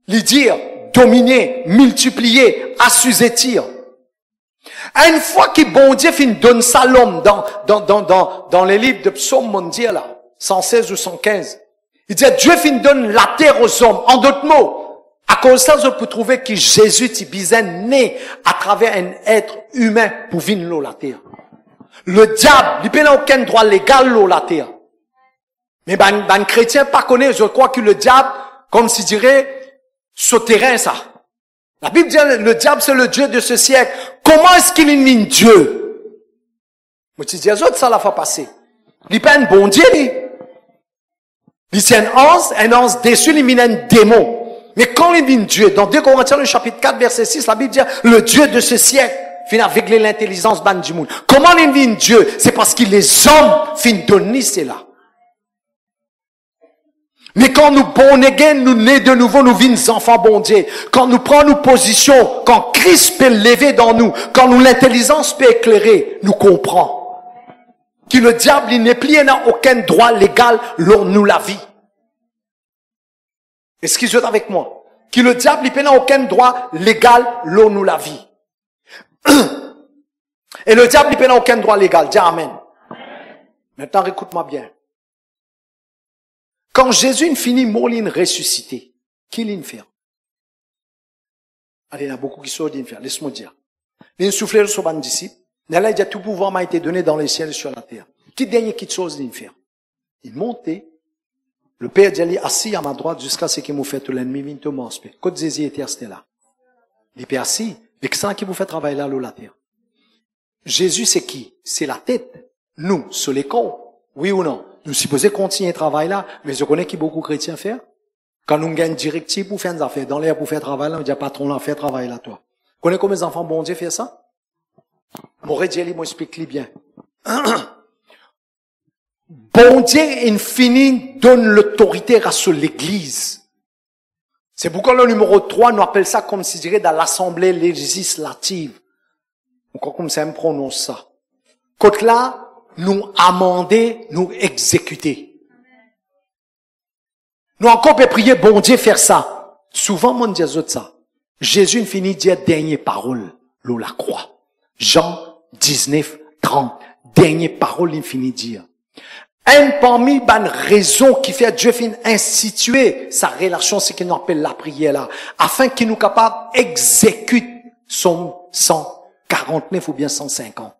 A: Lui dire, dominer, multiplier, assujettir. Une fois que bon Dieu donne ça à l'homme dans les livres de psaumes mondiaux là, 116 ou 115, il dit, Dieu donne la terre aux hommes. En d'autres mots, à cause de ça, je peux trouver que Jésus est né à travers un être humain pour venir l'eau la terre. Le diable, il n'a aucun droit légal l'eau la terre. Mais ben chrétien pas connaît, je crois que le diable, comme s'il dirait, souterrain ça. La Bible dit, le diable c'est le Dieu de ce siècle. Comment est-ce qu'il est un Dieu? Moi, tu dis, ça la fait passer. Il n'est pas un bon Dieu, lui. Il c'est un ange déçu, il est un démon. Mais quand il est un Dieu, dans 2 Corinthiens, le chapitre 4, verset 6, la Bible dit, le Dieu de ce siècle, fin avec l'intelligence ban du monde. Comment il est un Dieu? C'est parce que les hommes fin donner cela. Mais quand nous bon again, nous nés de nouveau, nous vîmes enfants bon Dieu. Quand nous prenons nos positions, quand Christ peut lever dans nous, quand nous l'intelligence peut éclairer, nous comprenons que le diable, il n'est plus, il n'a aucun droit légal, l'on nous la vie. Est-ce qu'ils sont avec moi? Que le diable, il n'a aucun droit légal, l'on nous la vie. Et le diable, il n'a aucun droit légal. Dis Amen. Maintenant, écoute-moi bien. Quand Jésus finit, Moline ressuscité. Qui l'in fait? Allez, il y en a beaucoup qui sont d'in faire. Laisse-moi dire. Il soufflé sur les disciples. Il a dit, tout pouvoir m'a été donné dans les ciels et sur la terre. Qui dernier qui chose d'in faire? Il montait. Le Père dit, assis à ma droite jusqu'à ce qu'il m'ait fait tout l'ennemi, vint au monspe. Quand Jésus était resté là. Il est assis. Mais que ça qui vous fait travailler là, la terre. Jésus, c'est qui? C'est la tête. Nous, sur les corps. Oui ou non? Nous supposons continuer le travail là, mais je connais qui beaucoup de chrétiens faire. Quand nous gagnons directive pour faire des affaires, dans l'air pour faire travail là, on dit, patron là, fais travail là, toi. Vous connaissez combien d'enfants bon Dieu fait ça? Mon rédiel, moi, explique-lui bien. Bon Dieu infini donne l'autorité à l'église. C'est pourquoi le numéro 3, nous appelle ça comme si je dirais dans l'assemblée législative. Encore comme ça, on prononce ça. Côté là, nous amender, nous exécuter. Nous encore peut prier, bon Dieu, faire ça. Souvent, mon Dieu, ça. Jésus finit dire dernière parole, l'eau la croix. Jean 19, 30. Dernière parole, il finit dire. Un parmi les raisons qui fait Dieu fin instituer sa relation, c'est qu'il nous appelle la prière là, afin qu'il nous capable d'exécuter son 149 ou bien 150.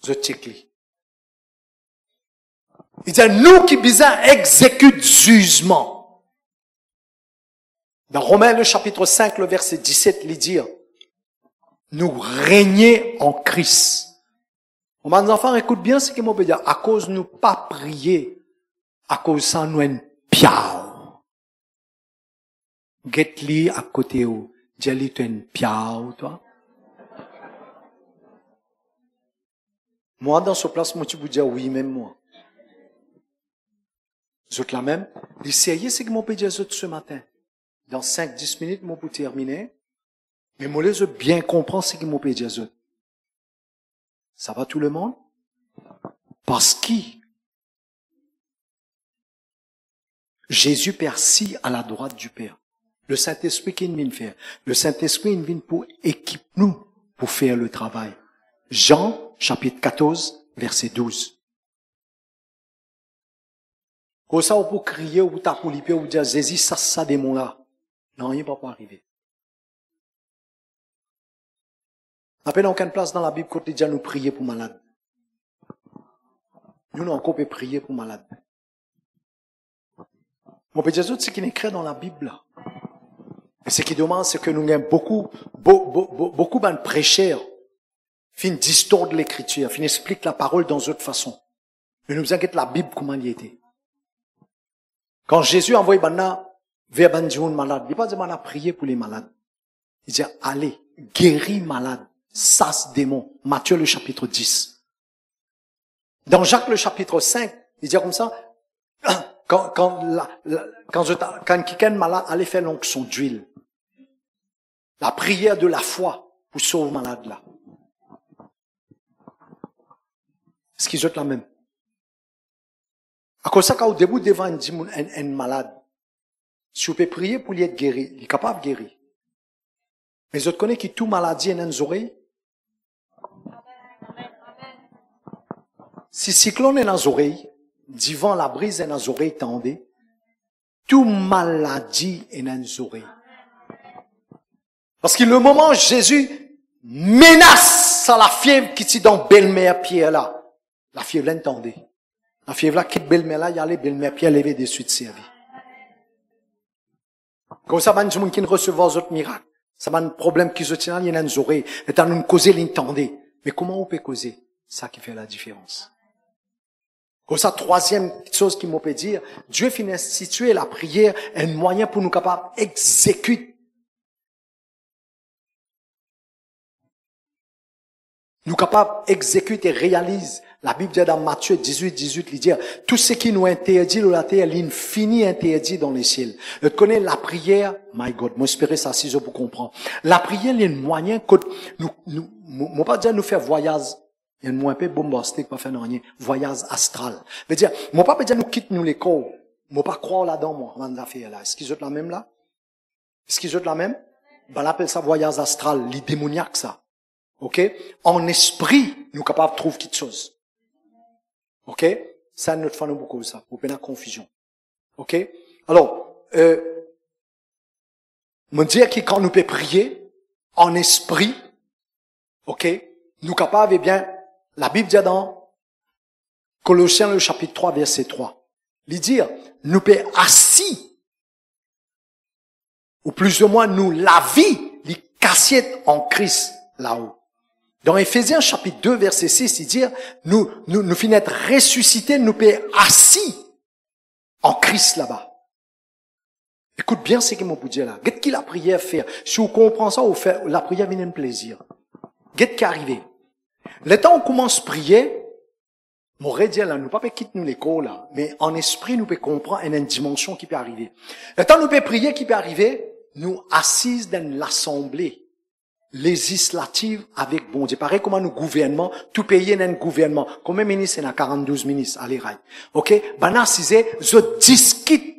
A: Je check. Il dit, nous qui besoin exécute jugement. Dans Romains, le chapitre 5, le verset 17, il dit, nous régner en Christ. Mes enfants, écoute bien ce que moi veux dire. À cause nous pas prier, à cause ça nous en piao. Get-li à côté où, dis-li tu en piao, toi. Moi, dans ce place, moi, tu peux dire oui, même moi. Vous êtes la même. Les sérieux, c'est que mon peut dire ce matin. Dans 5-10 minutes, moi, pour terminer. Mais moi, je bien comprendre ce que mon peut dire. Ça va tout le monde? Parce que Jésus persit à la droite du Père. Le Saint-Esprit qui vient faire. Le Saint-Esprit vient pour équiper nous pour faire le travail. Jean, chapitre 14, verset 12. Comme ça, on peut crier, ou taper les pieds, ou dire, Jésus, ça, démon là. Non, il ne va pas arriver. On n'a aucune place dans la Bible quand il dit nous prier pour malades. Nous, on peut prier pour malades. Mon Père Jésus, c'est qu'il écrit dans la Bible là. Et ce qui demande, c'est que nous avons beaucoup de prêcheurs, fin distordent l'écriture, fin expliquent la parole dans une autre façon. Mais nous inquiète la Bible comment il était. Quand Jésus a envoyé Bana vers Bandioun malade, il n'a pas dit Bana prier pour les malades. Il dit allez, guéris malade. Sas démon. Matthieu le chapitre 10. Dans Jacques le chapitre 5, il dit comme ça, quand quelqu'un malade, allez faire l'onction d'huile. La prière de la foi pour sauver le malade là. Est-ce qu'ils ont la même? À cause ça, quand au début devant un malade, si vous pouvez prier pour lui être guéri, il est capable de guérir. Mais vous connaissez que tout maladie est dans les oreilles? Si cyclone est dans les oreilles, divan la brise est dans les oreilles, tendez, tout maladie est dans les oreilles. Parce que le moment où Jésus menace à la fièvre qui est dans belle-mère Pierre là, la fièvre là, tendez. La fièvre là, quitte belle-mère là, il y a les belle-mère Pierre levé des suites servies. Comme ça, il y a des gens qui ne reçoivent pas d'autres miracles. Ça va un problème qui se tient, il y en a une oreille. Et t'as une cause, l'intendez. Mais comment on peut causer? Ça qui fait la différence. Comme ça, troisième chose qu'il m'a peut dire, Dieu finit instituer la prière un moyen pour nous capables d'exécuter. Nous capables d'exécuter et réaliser. La Bible dit dans Matthieu 18, il dit, tout ce qui nous interdit de la terre, l'infini interdit dans les ciels. Vous connaissez la prière, my God, moi j'espère ça si je vous comprends. La prière, il y a un moyen que moi pas dire nous faire voyage, il y a un moyen peu bombastique, pas faire rien, voyage astral. Veut dire, moi pas dire nous quitte nous les corps. Moi pas croire là-dedans, moi, avant d'affaire là. Est-ce qu'ils ont la même là? Est-ce qu'ils ont la même? Ben, on appelle ça voyage astral, les démoniaques, ça. OK? En esprit, nous capables de trouver quelque chose. OK? Ça, notre fan beaucoup ça. Pour pas la confusion. OK? Alors, me dire que quand nous pouvons prier en esprit, OK? Nous capables, eh bien, la Bible dit dans Colossiens le chapitre 3, verset 3. Il dit, nous pouvons assis, ou plus ou moins nous la vie, les cassiettes en Christ là-haut. Dans Éphésiens chapitre 2, verset 6, il dit, nous finissons d'être ressuscités, nous pouvons assis en Christ là-bas. Écoute bien ce que mon pour dire là. Qu'est-ce qu'il a prière faire? Si vous comprenez ça, vous faites, la prière vient un plaisir. Qu'est-ce qui est arrivé? Le temps où on commence à prier, mon dire là, nous pas quitter nous l'école là, mais en esprit, nous pouvons comprendre une dimension qui peut arriver. Le temps où nous pouvons prier qui peut arriver, nous assises dans l'assemblée législative avec bon Dieu. Pareil comme nous gouvernement, tout pays a un gouvernement. Combien de ministres? Il y a 42 ministres, allez, right. OK? Ben, assisé, je discute.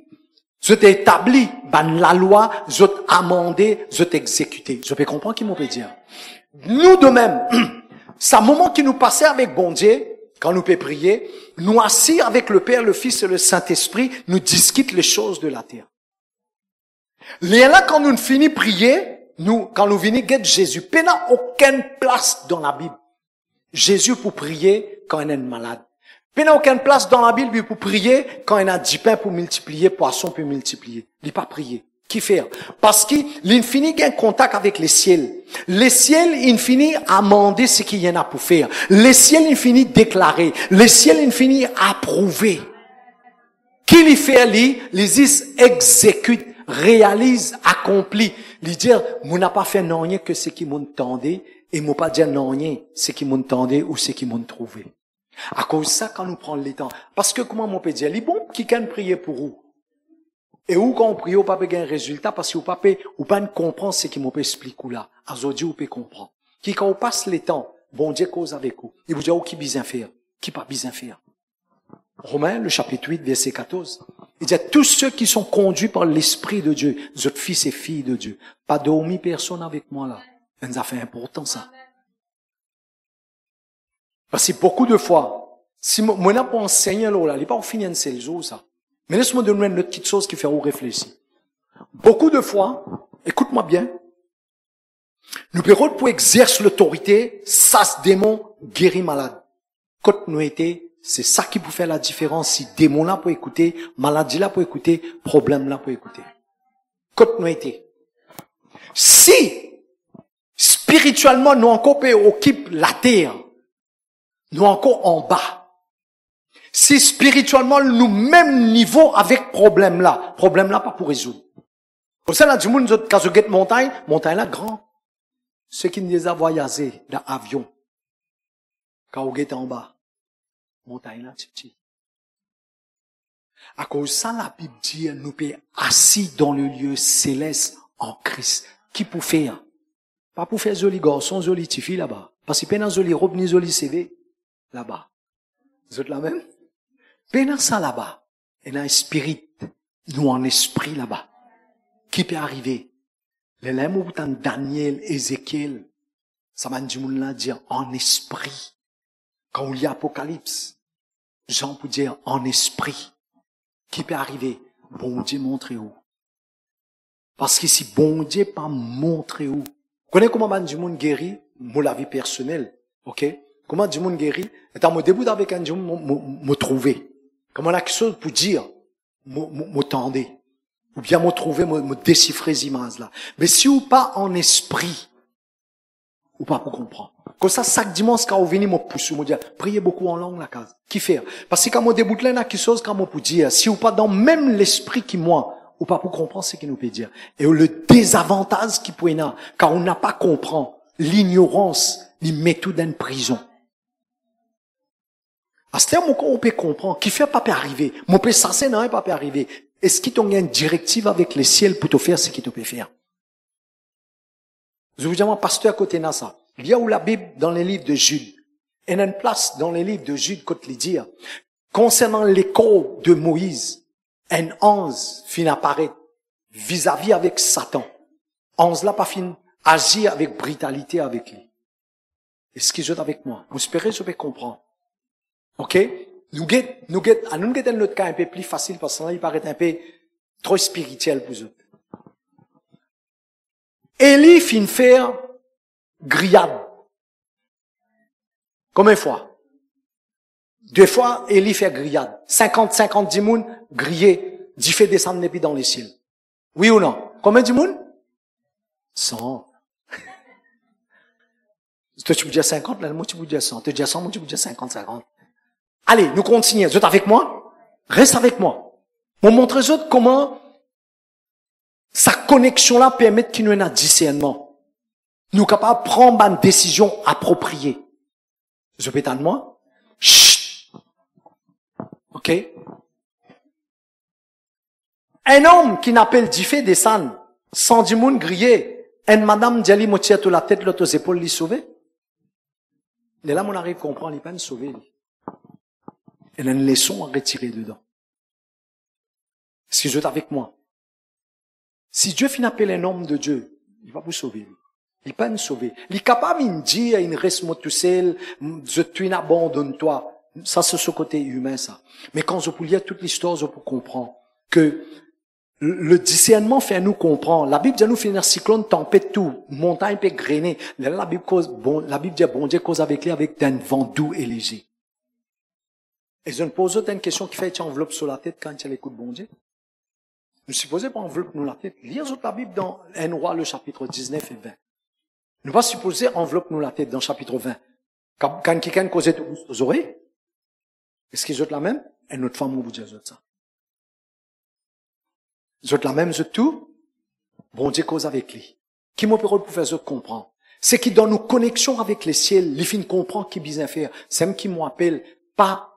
A: Je t'établis, ben la loi, je t'amendé, je t'exécuté. Je peux comprendre qui m'en peut dire. Nous de même, c'est un moment qui nous passait avec bon Dieu, quand nous peut prier, nous assis avec le Père, le Fils et le Saint-Esprit, nous discutons les choses de la terre. Les là, quand nous finissons de prier, quand nous venons de Jésus, il n'y a aucune place dans la Bible. Jésus pour prier quand il est malade. Il n'y a aucune place dans la Bible pour prier quand il y a 10 pains pour multiplier, poissons pour multiplier. Il n'est pas prié. Qui fait? Parce qu'il finit un contact avec les ciels. Les ciels, il finit à demander ce qu'il y en a pour faire. Les ciels, il finit déclarer. Les ciels, il finit approuver. Qui lui fait, lui, les exécute, réalise, accomplit. Lui dire, moi n'a pas fait non rien que ce qui m'entendait, et moi pas dire non rien, ce qui m'entendait ou ce qui m'ont trouvé. À cause de ça, quand nous prenons le temps. Parce que, comment on peut dire, les bons qui can prier pour vous. Et où quand on prie, on pas gagner un résultat, parce que ou pas comprendre ce qui m'ont expliqué là. Aujourd'hui, on peut comprendre. Qui quand on passe le temps, bon Dieu cause avec vous. Il vous dit, qui bien faire? Qui pas bien faire? Romains, le chapitre 8, verset 14. Il dit, tous ceux qui sont conduits par l'Esprit de Dieu, vous êtes fils et filles de Dieu. Pas dormi personne avec moi là. Ça fait important ça. Parce que beaucoup de fois, si moi n'a pas enseigné là, il n'est pas fini un seul jour ça. Mais laisse-moi donner une petite chose qui fait vous réfléchir. Beaucoup de fois, écoute-moi bien, nous pouvons pour exercer l'autorité, ça se démon guérit malade. Quand nous était, c'est ça qui peut faire la différence si démon là pour écouter, maladie là pour écouter, problème là pour écouter. Quand nous était. Si, spirituellement, nous encore occupons la terre, nous encore en bas. Si spirituellement, nous même niveau avec problème là pas pour résoudre. Pour ça, là, du monde, quand je guette montagne là, grand. Ceux qui nous a voyagé dans l'avion, quand on guette en bas, montagne là, petit. À cause de ça, la Bible dit, nous sommes assis dans le lieu céleste en Christ. Qui pour faire? Pas pour faire joli garçon, joli tifi là-bas. Parce que pas joli robe ni joli CV là-bas. Vous êtes la même? Pas ça là-bas. Et dans spirit, nous en esprit là-bas. Qui peut arriver? Les lèvres où Daniel, Ézéchiel, ça m'a dit là dire en esprit. Quand il y a Apocalypse, Jean peut dire en esprit. Qui peut arriver? Bon Dieu montre où? Parce que si bon Dieu pas montré où? Vous connaissez comment du monde guérit? Moi, la vie personnelle. Ok? Comment du monde guérit? Et en me début avec un Dieu, me trouver. Comment on a quelque chose pour dire? Me tendre. Ou bien me trouver, me déchiffrer les images là. Mais si ou pas en esprit, ou pas pour comprendre. Comme ça, chaque dimanche, quand on vient, me pousse, me dire, priez beaucoup en langue, la case. Qui fait? Parce que quand on débute là, il y a quelque chose, quand on peut dire, si ou pas dans même l'esprit qui moi, ou pas pour comprendre ce qu'il nous peut dire. Et le désavantage qui peut y avoir, car on n'a pas compris, l'ignorance, il met tout dans une prison. À ce terme, on peut comprendre, qui fait pas peut arriver. Mon peut ça, non, pas peut arriver. Est-ce qu'il y a une directive avec les ciels pour te faire ce qu'il te peut faire? Je vous dis, moi, pasteur, à côté de ça. Il y a où la Bible dans les livres de Jude. Il y a une place dans les livres de Jude, quand il dit, concernant l'écho de Moïse, un ange fin apparaître vis-à-vis avec Satan. Ange là pas fin agir avec brutalité avec lui. Est-ce qu'il joue avec moi? Vous espérez, je vais comprendre. Ok? nous notre cas un peu plus facile parce que là, il paraît un peu trop spirituel pour eux. Élie fin faire grillade. Combien de fois? 2 fois, Élie fait grillade. 50 dimoun, grillé, d'y fait descendre les pieds dans les ciels. Oui ou non? Combien de dimoun? 100. Toi, tu peux dire 50, là, moi, tu peux dire 100. Tu dis 100, moi, tu peux dire 50. Allez, nous continuons. Vous êtes avec moi? Reste avec moi. On montre aux autres comment sa connexion-là permet qu'il nous ait un discernement. Nous sommes capables de prendre une décision appropriée. Je peux de moi? Chut! OK? Un homme qui n'appelle Diffé descend, sans du monde grillé, une madame Diali motia toute la tête, l'autre aux épaules, l'y sauver. Et là, on arrive à comprendre, il peut nous sauver. Et là, une leçon à retirer dedans. Est-ce que vous êtes avec moi? Si Dieu finit appeler un homme de Dieu, il va vous sauver. Il peut nous sauver. Il est capable de dire, il reste moi tout seul, tu abandonne-toi. Ça, c'est ce côté humain, ça. Mais quand je peux lire toute l'histoire, je peux comprendre que le discernement fait nous comprendre. La Bible dit nous finir cyclone, tempête, tout, montagne peut grainer. La Bible dit bon Dieu cause avec lui avec un vent doux et léger. Et je me pose une question qui fait tu enveloppe sur la tête quand tu l'écoutes bon Dieu. Nous supposons pas enveloppe nous la tête. Lire la Bible dans 1 Roi, le chapitre 19 et 20. Nous pas supposer enveloppe nous la tête dans le chapitre 20. Quand quelqu'un causait aux oreilles, est-ce qu'ils ont la même? Et notre femme vous dit ça. Ils ont la même, tout. Bon Dieu cause avec lui. Qui m'opère pour faire ça comprendre? C'est qui dans nos connexions avec les ciels, les fins comprend qui bien faire. C'est même qui m'appelle pas,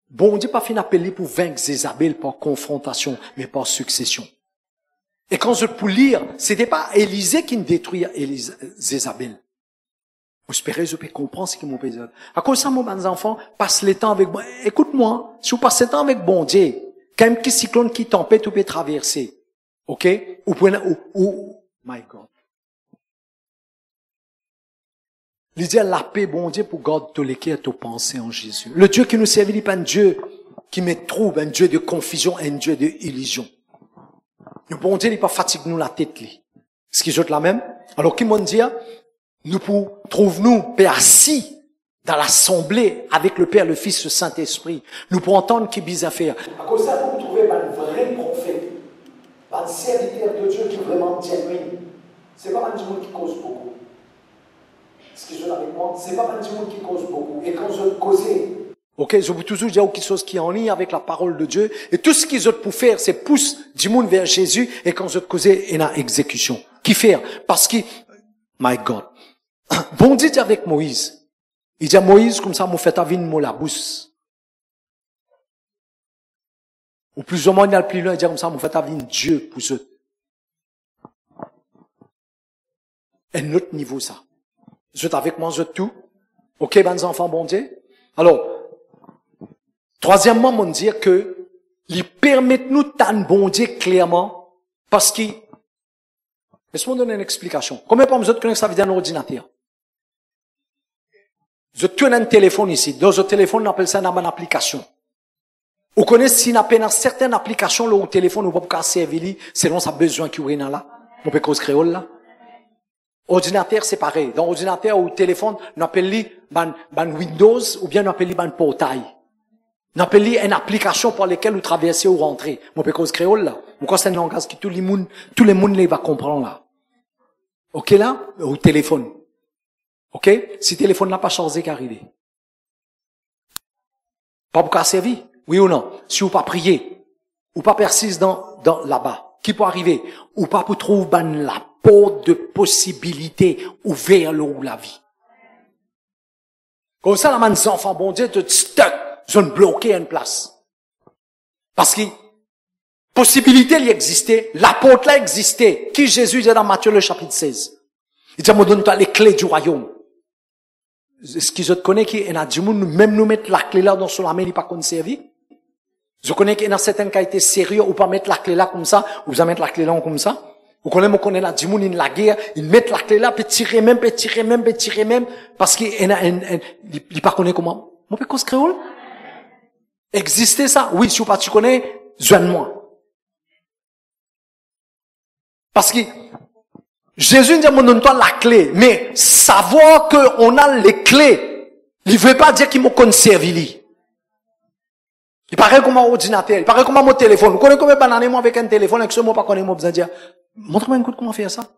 A: bon Dieu pas fin appeler pour vaincre Jézabel par confrontation, mais par succession. Et quand je peux lire, c'était pas Élisée qui détruit Jézabel. Vous espérez, je peux comprendre ce qui m'ont fait. À cause de ça, mes enfants, passe le temps avec, écoute-moi, si vous passez le temps avec bon Dieu, quand même qui cyclone qui tempête, vous pouvez traverser. OK? My God. L'idée la paix, bon Dieu, pour garder tous les cœurs, tous pensées en Jésus. Le Dieu qui nous servit, il n'est pas un Dieu qui met trouble, un Dieu de confusion, un Dieu de illusion. Le bon Dieu, il n'est pas fatigue nous la tête, lui. Est-ce qu'ils ont la même? Alors, qui m'ont dit, nous trouvons-nous, Père, assis dans l'assemblée avec le Père, le Fils, le Saint-Esprit. Nous pouvons entendre qui bizarre faire. À cause de ça, vous trouvez un vrai prophète, un serviteur de Dieu qui est vraiment genuine. C'est pas un monde qui cause beaucoup. Est-ce qu'ils sont avec moi? C'est pas un monde qui cause beaucoup. Et quand je causais, ok, je vous toujours dire quelque chose qui est en ligne avec la parole de Dieu. Et tout ce qu'ils ont pour faire, c'est pousser du monde vers Jésus. Et quand je causais, il y a exécution. Qui faire? Parce que, my God. Bon Dieu dit avec Moïse. Il dit à Moïse, comme ça, mon fait ta vie, mon la bousse. Ou plus ou moins, il y a le plus loin, il dit comme ça, mon fait ta vie, Dieu, pour eux. Un autre niveau, ça. Vous êtes avec moi, vous êtes tout? Ok, ben, enfants, bon Dieu? Alors, troisièmement, on dire que, ils permettent nous de bon Dieu clairement, parce que, laisse-moi donner une explication. Combien de fois vous êtes connectés à un ordinateur? Je tourne un téléphone ici. Dans ce téléphone, on appelle ça une application. Vous connaissez si on appelle certaines applications, là, au téléphone, on peut pas servir, selon sa besoin qu'il y a là. On peut cause créole, là. Ordinateur, c'est pareil. Dans ordinateur ou téléphone, on appelle ban Windows, ou bien on appelle ban portail. On appelle une application par laquelle vous traversez ou rentrez. On peut cause créole, là. Pourquoi c'est un langage que tous les monde, les va comprendre, là. Ok, là? Au téléphone. Ok? Si le téléphone n'a pas chargé qu'arrivé. Pas pour qu'à servir. Oui ou non? Si vous pas prier, ou pas persiste dans là-bas, qui peut arriver? Ou pas pour trouver la porte de possibilités ouverte là la vie. Comme ça, là, mes enfants, bon Dieu, te stuck, je ne bloquer une place. Parce que, possibilité, il existait, la porte là existait. Qui Jésus dit dans Matthieu le chapitre 16? Il dit, moi, donne-toi les clés du royaume. Est-ce qu'ils te connaissent qu'il y a du monde, même nous mettre la clé là dans sur la main, il n'est pas conservé? Je connais qu'il y a certaines qui ont été sérieux, ou pas mettre la clé là comme ça, ou vous mettre la clé là comme ça. Vous connaissez là, du monde, in la guerre, ils mettent la clé là, peut tirer même, parce qu'il y a il pas connaît comment. Mon peu cause créole? Exister ça? Oui, si vous pas tu connais, joigne-moi. Parce que Jésus dit, mon toi la clé. Mais savoir qu'on a les clés, il veut pas dire qu'il m'a conservé. Il paraît comme un ordinateur, il paraît comme mon téléphone. Vous connaissez combien de bananes moi avec un téléphone, avec ce mot pas connaître, moi besoin de dire, montre-moi un coup de comment faire ça.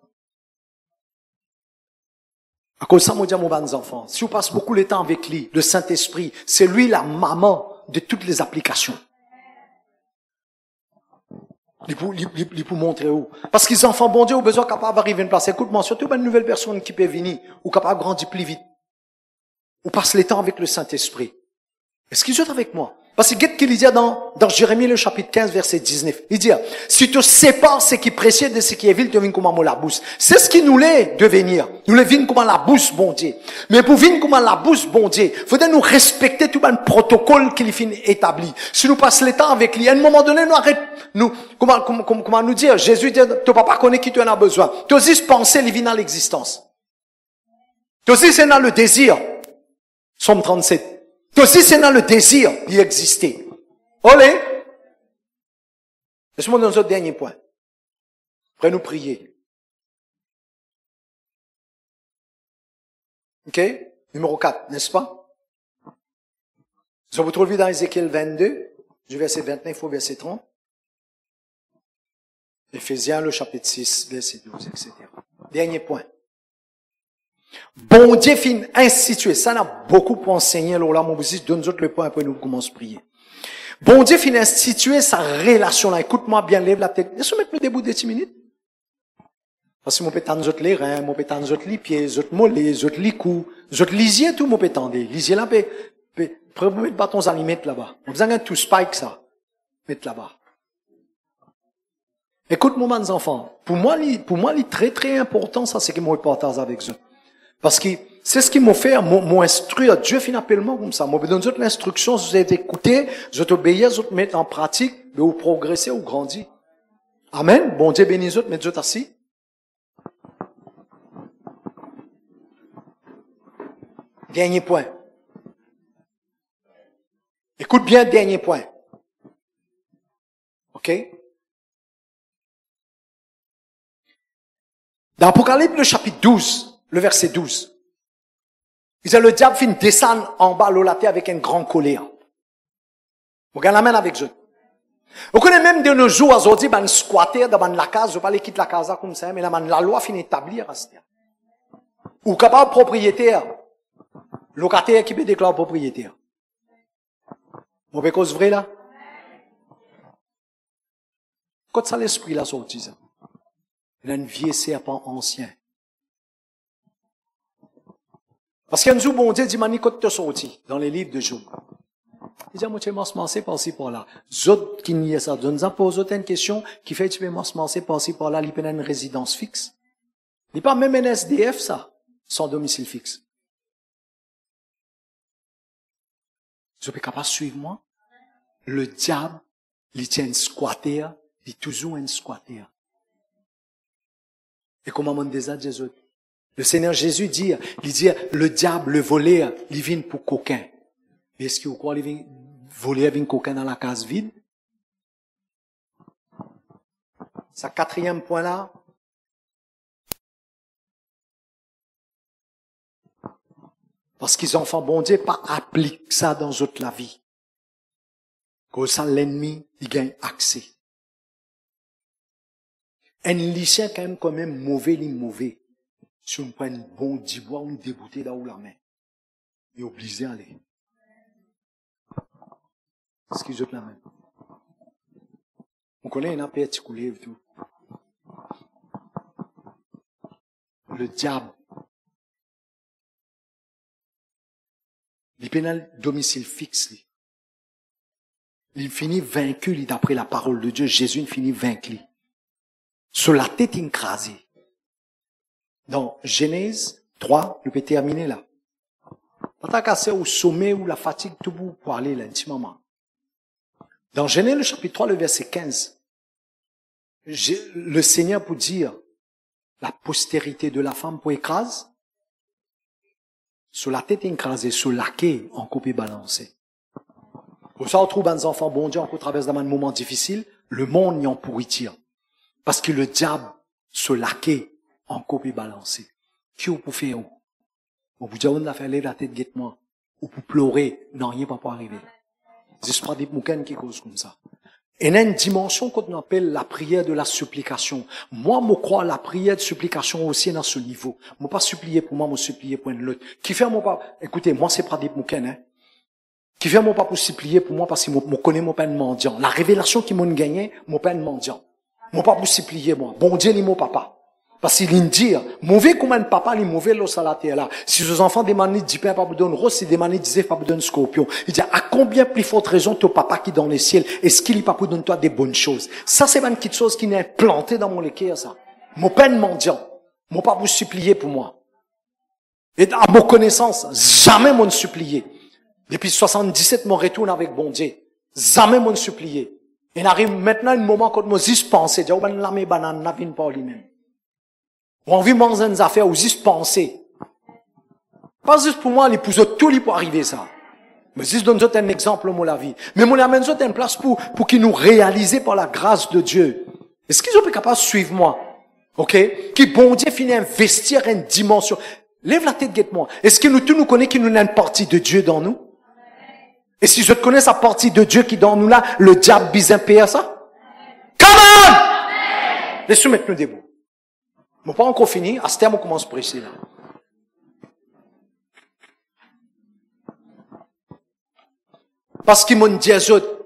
A: À cause de ça, moi dis à mes enfants, si vous passez beaucoup de temps avec lui, le Saint-Esprit, c'est lui la maman de toutes les applications. Il peut montrer où. Parce qu'ils enfants, bon Dieu, ont besoin capable d'arriver à une place. Écoute-moi, surtout une nouvelle personne qui peut venir, ou capable de grandir plus vite. Ou passe le temps avec le Saint-Esprit. Est-ce qu'ils sont avec moi? Parce que qu'est-ce qu'il dit dans Jérémie le chapitre 15 verset 19? Il dit, si tu sépares ce qui est précieux de ce qui est vil, tu viens comme la bouche. C'est ce qui nous l'est devenir. Nous les vîmes comme la bouche, bon Dieu. Mais pour vivre comme la bouche, bon Dieu, faudrait nous respecter tout un protocole qu'il finit établi. Si nous passons le temps avec lui, à un moment donné, nous arrêtons, comment nous dire? Jésus dit, tu papa connaît qui tu en as besoin. Tu aussi penser, il vient dans l'existence. Tu aussi c'est dans le désir. Somme 37. Aussi, c'est dans le désir d'y exister. Olé! Laisse-moi dans un dernier point. Après nous prier. Ok? Numéro 4, n'est-ce pas? Je vous trouve dans Ézéchiel 22, du verset 29 au verset 30. Éphésiens, le chapitre 6, verset 12, etc. Dernier point. Bon Dieu fin institué. Ça n'a beaucoup pour enseigner. Alors là, mon busy, donne-nous le point, après nous commençons à prier. Bon Dieu fin institué sa relation là. Écoute-moi bien, lève la tête. Laisse-moi mettre debout de 10 minutes. Parce que mon pétan nous les reins, mon pétan nous les pieds, nous mollets, nous les coups, nous lisiez tout, mon pétan. Lisiez là, prends mettre bâtons à mettre là-bas. On besoin de tout spike ça. Mettre là-bas. Écoute-moi, mes enfants. Pour moi, il très, très important, ça, c'est que moi, je partage avec eux. Parce que c'est ce qui m'a fait, m'a instruit, Dieu fait un appellement comme ça. Moi, je donne l'instruction, vous êtes écoutés, vous êtes obéis, vous mettez en pratique, vous progressez, vous grandissez. Amen. Bon Dieu bénisse vous, mettez vous assis. Dernier point. Écoute bien, dernier point. OK? Dans Apocalypse, le chapitre 12, le verset 12. Il dit, le diable finit descendre en bas la terre avec un grand colère. Vous regardez la main avec eux. Vous connaissez même de nos jours, aujourd'hui, ben, squatter dans la case, je ne vais pas quitter la case comme ça, mais là, la loi finit d'établir à ce terre. Ou capable propriétaire, locataire qui peut déclarer propriétaire. Vous avez cause vrai là? Quand ça l'esprit là sorti ça? Il a une vieille serpent ancien. Parce qu'il y a un jour, bon Dieu dit, mani, quand tu sorti, dans les livres de Job. Il dit, moi, tu m'as semencé par-ci, par-là. Zot, qui n'y est ça, nous a posé une question, qui fait, tu m'as semencé par-ci, par-là, il peut une résidence fixe. Il n'est pas même un SDF, ça, sans domicile fixe. Vous êtes capable de suivre moi? Le diable, il tient un squatter, il est toujours un squatter. Et comment on dit ça, Jésus? Le Seigneur Jésus dit, le diable, le voleur, il vient pour coquin. Est-ce que vous croyez qu'il vient voler avec coquin dans la case vide? Sa quatrième point là. Parce qu'ils enfants, bon Dieu, pas applique ça dans toute la vie. Comme ça, l'ennemi, il gagne accès. Un lycéen, quand même mauvais, il est mauvais. Si on prend un bon dibois, on débouté dans la main. Il est obligé d'aller. Est-ce qu'ils jette la main? On connaît un appel articulé et tout. Le diable. Il pénal domicile fixe. Il finit vaincu, d'après la parole de Dieu. Jésus finit vaincu. Sur la tête écrasée. Dans Genèse 3, je peux terminer là. Pas qu'à au sommet ou la fatigue tout bout pour aller là, intimement. Dans Genèse, le chapitre 3, le verset 15, le Seigneur pour dire la postérité de la femme pour écraser, sur la tête écrasée, sur la quai en copie balancée. Pour ça, on trouve des enfants, bon Dieu, encore traverse un moment difficile, le monde y en pourriture. Parce que le diable se laquait, en copie balancée. Qui ou pour faire où? Ou pour dire, on a fait la tête guette-moi. Ou pour pleurer, non, rien pas pour arriver. C'est pas des bouquins qui causent comme ça. Et il y a une dimension qu'on appelle la prière de la supplication. Moi, je crois la prière de supplication aussi dans ce niveau. Je ne pas supplier pour moi, je supplier pour une autre. Qui fait mon pas, écoutez, moi, c'est pas des bouquins, hein. Qui fait mon pas pour supplier pour moi parce que je connais mon père mendiant. La révélation qui m'a gagné, mon père mendiant. Mon pas pour supplier, moi. Bon Dieu, il mon papa. Parce qu'il dit, mauvais comme un papa, il mauvais l'os à la terre là. Si vos enfants demandent 10 pains, pas vous donner rose, si demandent 10 pas vous donner scorpion. Il dit, à combien plus forte raison ton papa qui est dans les ciels, est-ce qu'il n'est pas pour donner toi des bonnes choses? Ça, c'est une petite chose qui n'est implantée dans mon équerre, ça. Mon père mendiant. Mon pas vous supplier pour moi. Et à mon connaissance, jamais mon supplier. Depuis 77, mon retourne avec bon Dieu. Jamais mon supplier. Et il arrive maintenant un moment quand moi juste penser, dire, oh ben la mes banane n'a vient pas lui-même. On vit dans une affaire où juste penser. Pas juste pour moi, l'épouse tout lui pour arriver ça. Mais juste donne un exemple mon la vie. Mais mon amène ça une place pour qu'ils nous réalisent par la grâce de Dieu. Est-ce qu'ils sont capables de suivre moi? Ok? Qui bon Dieu finit investir une dimension. Lève la tête, guette-moi. Est-ce que nous tous nous connaissons qu'il nous a une partie de Dieu dans nous? Et si je connais sa partie de Dieu qui dans nous là, le diable bise un peu à ça? Come on! Laisse-nous mettre nous debout. Mais pas encore fini, à ce terme on commence à prêcher là. Parce qu'ils m'ont dit aux autres,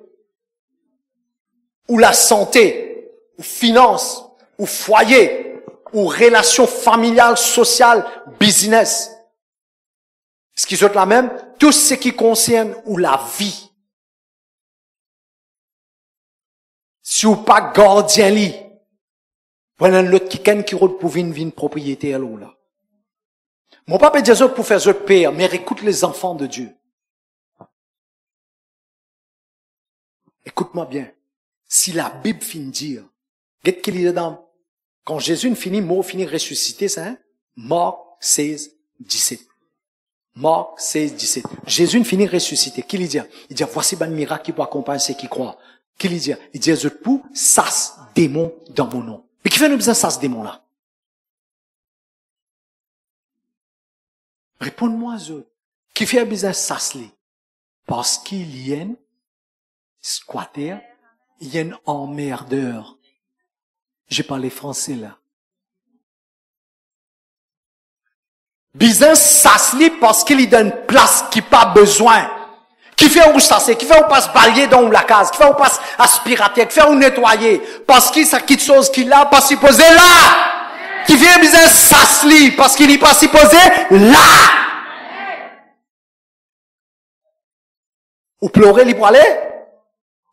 A: ou la santé, ou finance, ou foyer, ou relation familiale, sociale, business. Ce qui est la même, tout ce qui concerne ou la vie. Si ou pas gardien li, voilà l'autre qui roule pour une propriété à l'eau là. Mon papa dit ça pour faire ce père, mais écoute les enfants de Dieu. Écoute-moi bien. Si la Bible finit dire, qu'est-ce qu'il y a dedans? Quand Jésus finit, mort finit ressuscité, ça, hein? Marc 16, 17. Marc 16, 17. Jésus finit ressuscité. Qu'il dit? Il dit, voici un miracle qui peut accompagner ceux qui croient. Qu'il dit? Il dit, je pour sas démon dans mon nom. Mais qui fait nous besoin sas démon là? Réponds-moi, qui fait besoin sas li? Parce qu'il y a un squatter, il y a un emmerdeur. J'ai parlé français là. Bizarre s'aslit parce qu'il y a une place qui pas besoin. Qui fait où s'asser, qui fait où passe balayer dans la case, qui fait où passe aspirateur, qui fait où nettoyer. Parce qu'il ça quitte chose qu'il a pas supposé là. Qui vient bizarre s'aslit parce qu'il n'est pas supposé là. Ou pleurer, il peut aller.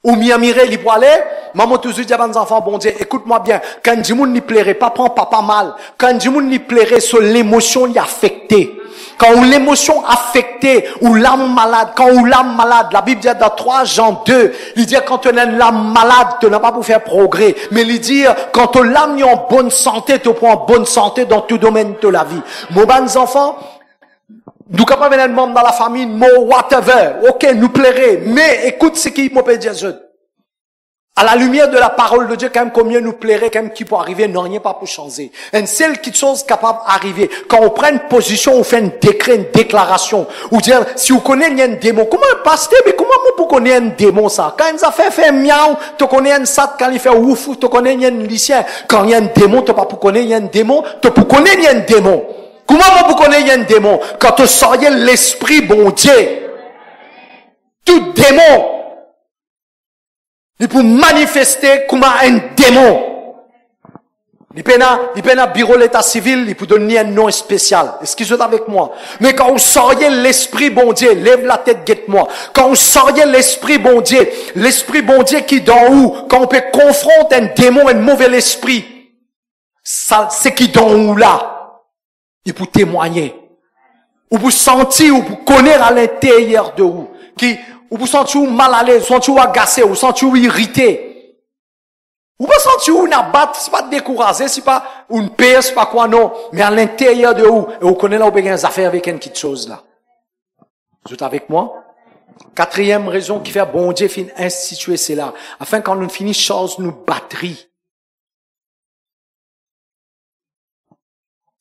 A: Ou miamirer, il peut aller. Maman toujours dit à mes enfants, bon Dieu, écoute-moi bien. Quand du monde n'y plairait pas, prends papa mal. Quand du monde n'y plairait, sur l'émotion y affectée. Quand l'émotion affectée, ou l'âme malade, quand l'âme malade, la Bible dit dans 3 Jean 2, il dit quand tu as une âme malade, tu n'as pas pour faire progrès. Mais il dit, quand l'âme est en bonne santé, tu prends en bonne santé dans tout domaine de la vie. Mon bons enfants, nous capables de membre dans la famille, whatever, ok, nous plairait, mais écoute ce qu'il m'a dit. À la lumière de la parole de Dieu, quand même, combien nous plairait, quand même, qui peut arriver, non, rien pas pour changer. Une seule chose capable d'arriver. Quand on prend une position, on fait un décret, une déclaration. Ou dire, si vous connaissez, il y a un démon. Comment un pasteur, mais comment vous connaissez un démon, ça? Quand une affaire fait miaou, tu connais un sat, quand il fait ouf, tu connais, il y a un lycéen. Quand il y a un démon, tu pas pour connaître, il y a un démon, tu pour connaître, il y a un démon. Comment vous connaissez, il y a un démon? Quand tu soriez l'esprit, bon Dieu. Tout démon. Il peut manifester comme un démon. Il peut un bureau de l'état civil, il peut donner un nom spécial. Est-ce qu'ils sont avec moi? Mais quand vous soriez l'esprit bon Dieu, lève la tête, guette-moi. Quand vous soriez l'esprit bon Dieu qui est d'en haut, quand on peut confronter un démon, un mauvais esprit, ça, c'est qui d'en haut là. Il peut témoigner. Ou vous sentir, ou vous connaître à l'intérieur de vous. Ou vous sentez mal à l'aise, ou vous sentez agacé, ou vous sentez irrité. Ou vous sentez une abatte, c'est pas découragé, c'est pas une paix, c'est pas quoi, non. Mais à l'intérieur de vous, et vous connaissez là où vous avez des affaires avec une petite chose là. Vous êtes avec moi? Quatrième raison qui fait bon Dieu fin instituer cela, afin quand nous finissons chose nous batterie.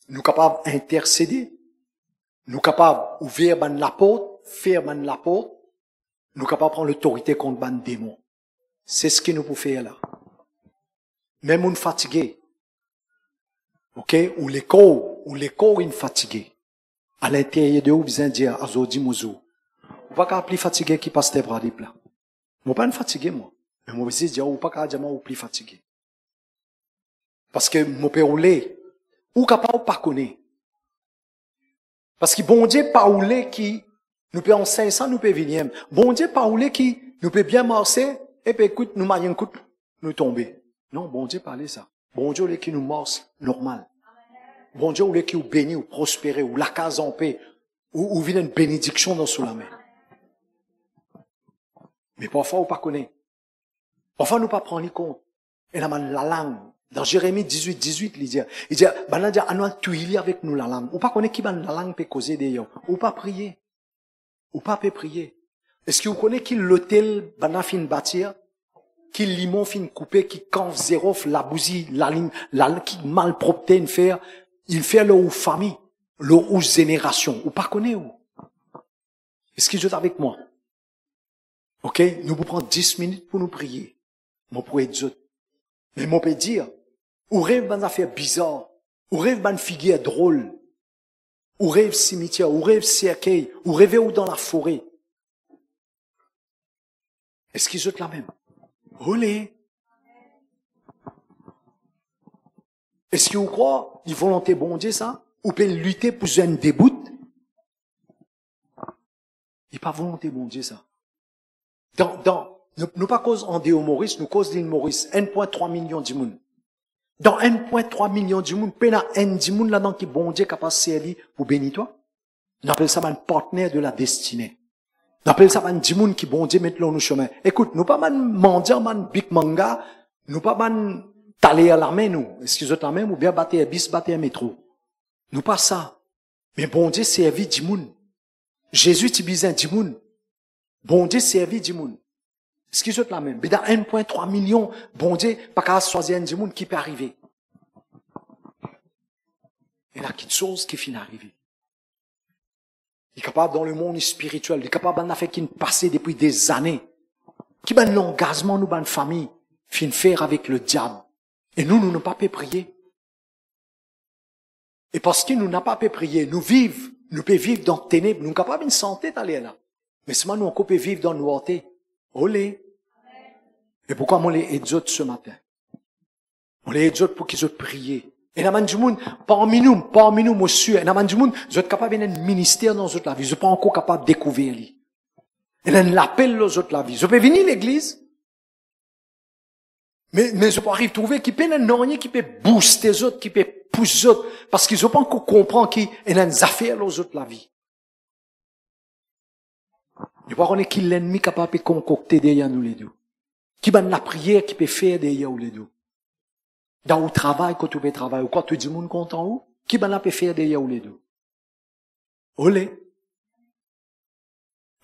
A: Nous capables d'intercéder, nous capables d'ouvrir la porte, faire la porte, nous capables de prendre l'autorité contre ban démon. C'est ce que nous pouvons faire là. Même on fatigué, ok, ou les corps ils fatigués. À l'intérieur de vous, vous allez dire, azodi mouzou. Ou pas qu'à plus fatigué qui passe tes bras là. Moi pas fatigué moi, mais moi aussi dire ou pas qu'à dire moi ou plus fatigué. Parce que mon père roulé ou capable pas connaître. Parce que bon Dieu pas roulé qui nous peut en 500 nous peut venir. Bon Dieu pas roulé qui nous peut bien marcher et puis écoute nous maillons coup nous tomber. Non, bon Dieu parler ça. Bon Dieu qui nous marche normal. Bon Dieu qui nous bénit ou prospérer ou la case en paix ou vient une bénédiction dans sous la main. Mais parfois, on pas connaît. Parfois, nous pas prendre les compte. Et la langue. Dans Jérémie 18, il dit, on tuer avec nous la langue. Ou pas connaît qui la langue peut causer d'ailleurs. Ou pas prier. Ou pas peut prier. Est-ce que vous connaissez qui l'hôtel, fin bâtir? Qui limon fin couper, qui camp zéro, la bousille, la ligne, qui mal propre une faire, il fait leur ou famille, leur ou génération. Ou pas connaît où? Est-ce que vous êtes avec moi? Ok? Nous pouvons prendre 10 minutes pour nous prier. Moi, pour être autres. Mais moi, peut dire, ou rêve d'une affaire bizarre, ou rêve d'une figure drôle, ou rêve cimetière, ou rêve cercueil, ou rêve ou dans la forêt. Est-ce qu'ils sont la même? Olé! Est-ce que vous croyez, ils volonté bon Dieu, ça? Ou peut lutter pour une déboute? Il n'est pas volonté bon Dieu, ça. Nous pas cause en Déo Maurice, nous cause l'île Maurice, 1,3 million de monde. Dans 1,3 million de monde, peine à 1 de monde là-dedans qui bon Dieu capable de servir pour bénir toi. On appelle ça un partenaire de la destinée. On appelle ça un monde qui bon Dieu met là au chemin. Écoute, nous pas man mendiant, man big manga, nous pas man taler à la main, nous. Excusez la main, ou bien battre un bis, battre un métro. Nous pas ça. Mais bon Dieu servit du monde. Jésus t'y bizin du monde. Bon Dieu servi du monde. Est-ce qu'ils sont la même? Mais dans 1,3 million, bon Dieu, pas qu'à choisir du monde qui peut arriver. Il y a quelque chose qui finit d'arriver. Il est capable dans le monde spirituel, il est capable d'en faire qui passé depuis des années. Qui ben l'engagement nous ben famille, fin faire avec le diable. Et nous n'avons pas pu prier. Et parce que nous n'avons pas pu prier, nous pouvons vivre dans les ténèbres, nous sommes capables de santé d'aller là. Mais seulement nous, on peut vivre dans la noirté. Olé. Et pourquoi on les aide ce matin? On les aide pour qu'ils aient prié. Et dans le monde, parmi nous, monsieur, et dans le monde, vous êtes capables d'un ministère dans votre vie. Vous n'êtes pas encore capable de découvrir lui. Et d'un l'appel dans votre vie. Vous pouvez venir à l'église. Mais je peux arriver à trouver qui peut un rien qui peut booster les autres, qui peut pousser les autres, parce qu'ils n'ont pas encore compris qu'il y a des affaires dans votre la vie. Je vois qu'on est qui l'ennemi capable de concocter derrière nous les deux. Qui va la prière qui peut faire derrière nous les deux. Dans le travail, quand tu peux travailler, ou quand tu dis mon content où, qui va la faire derrière nous les deux. Olé.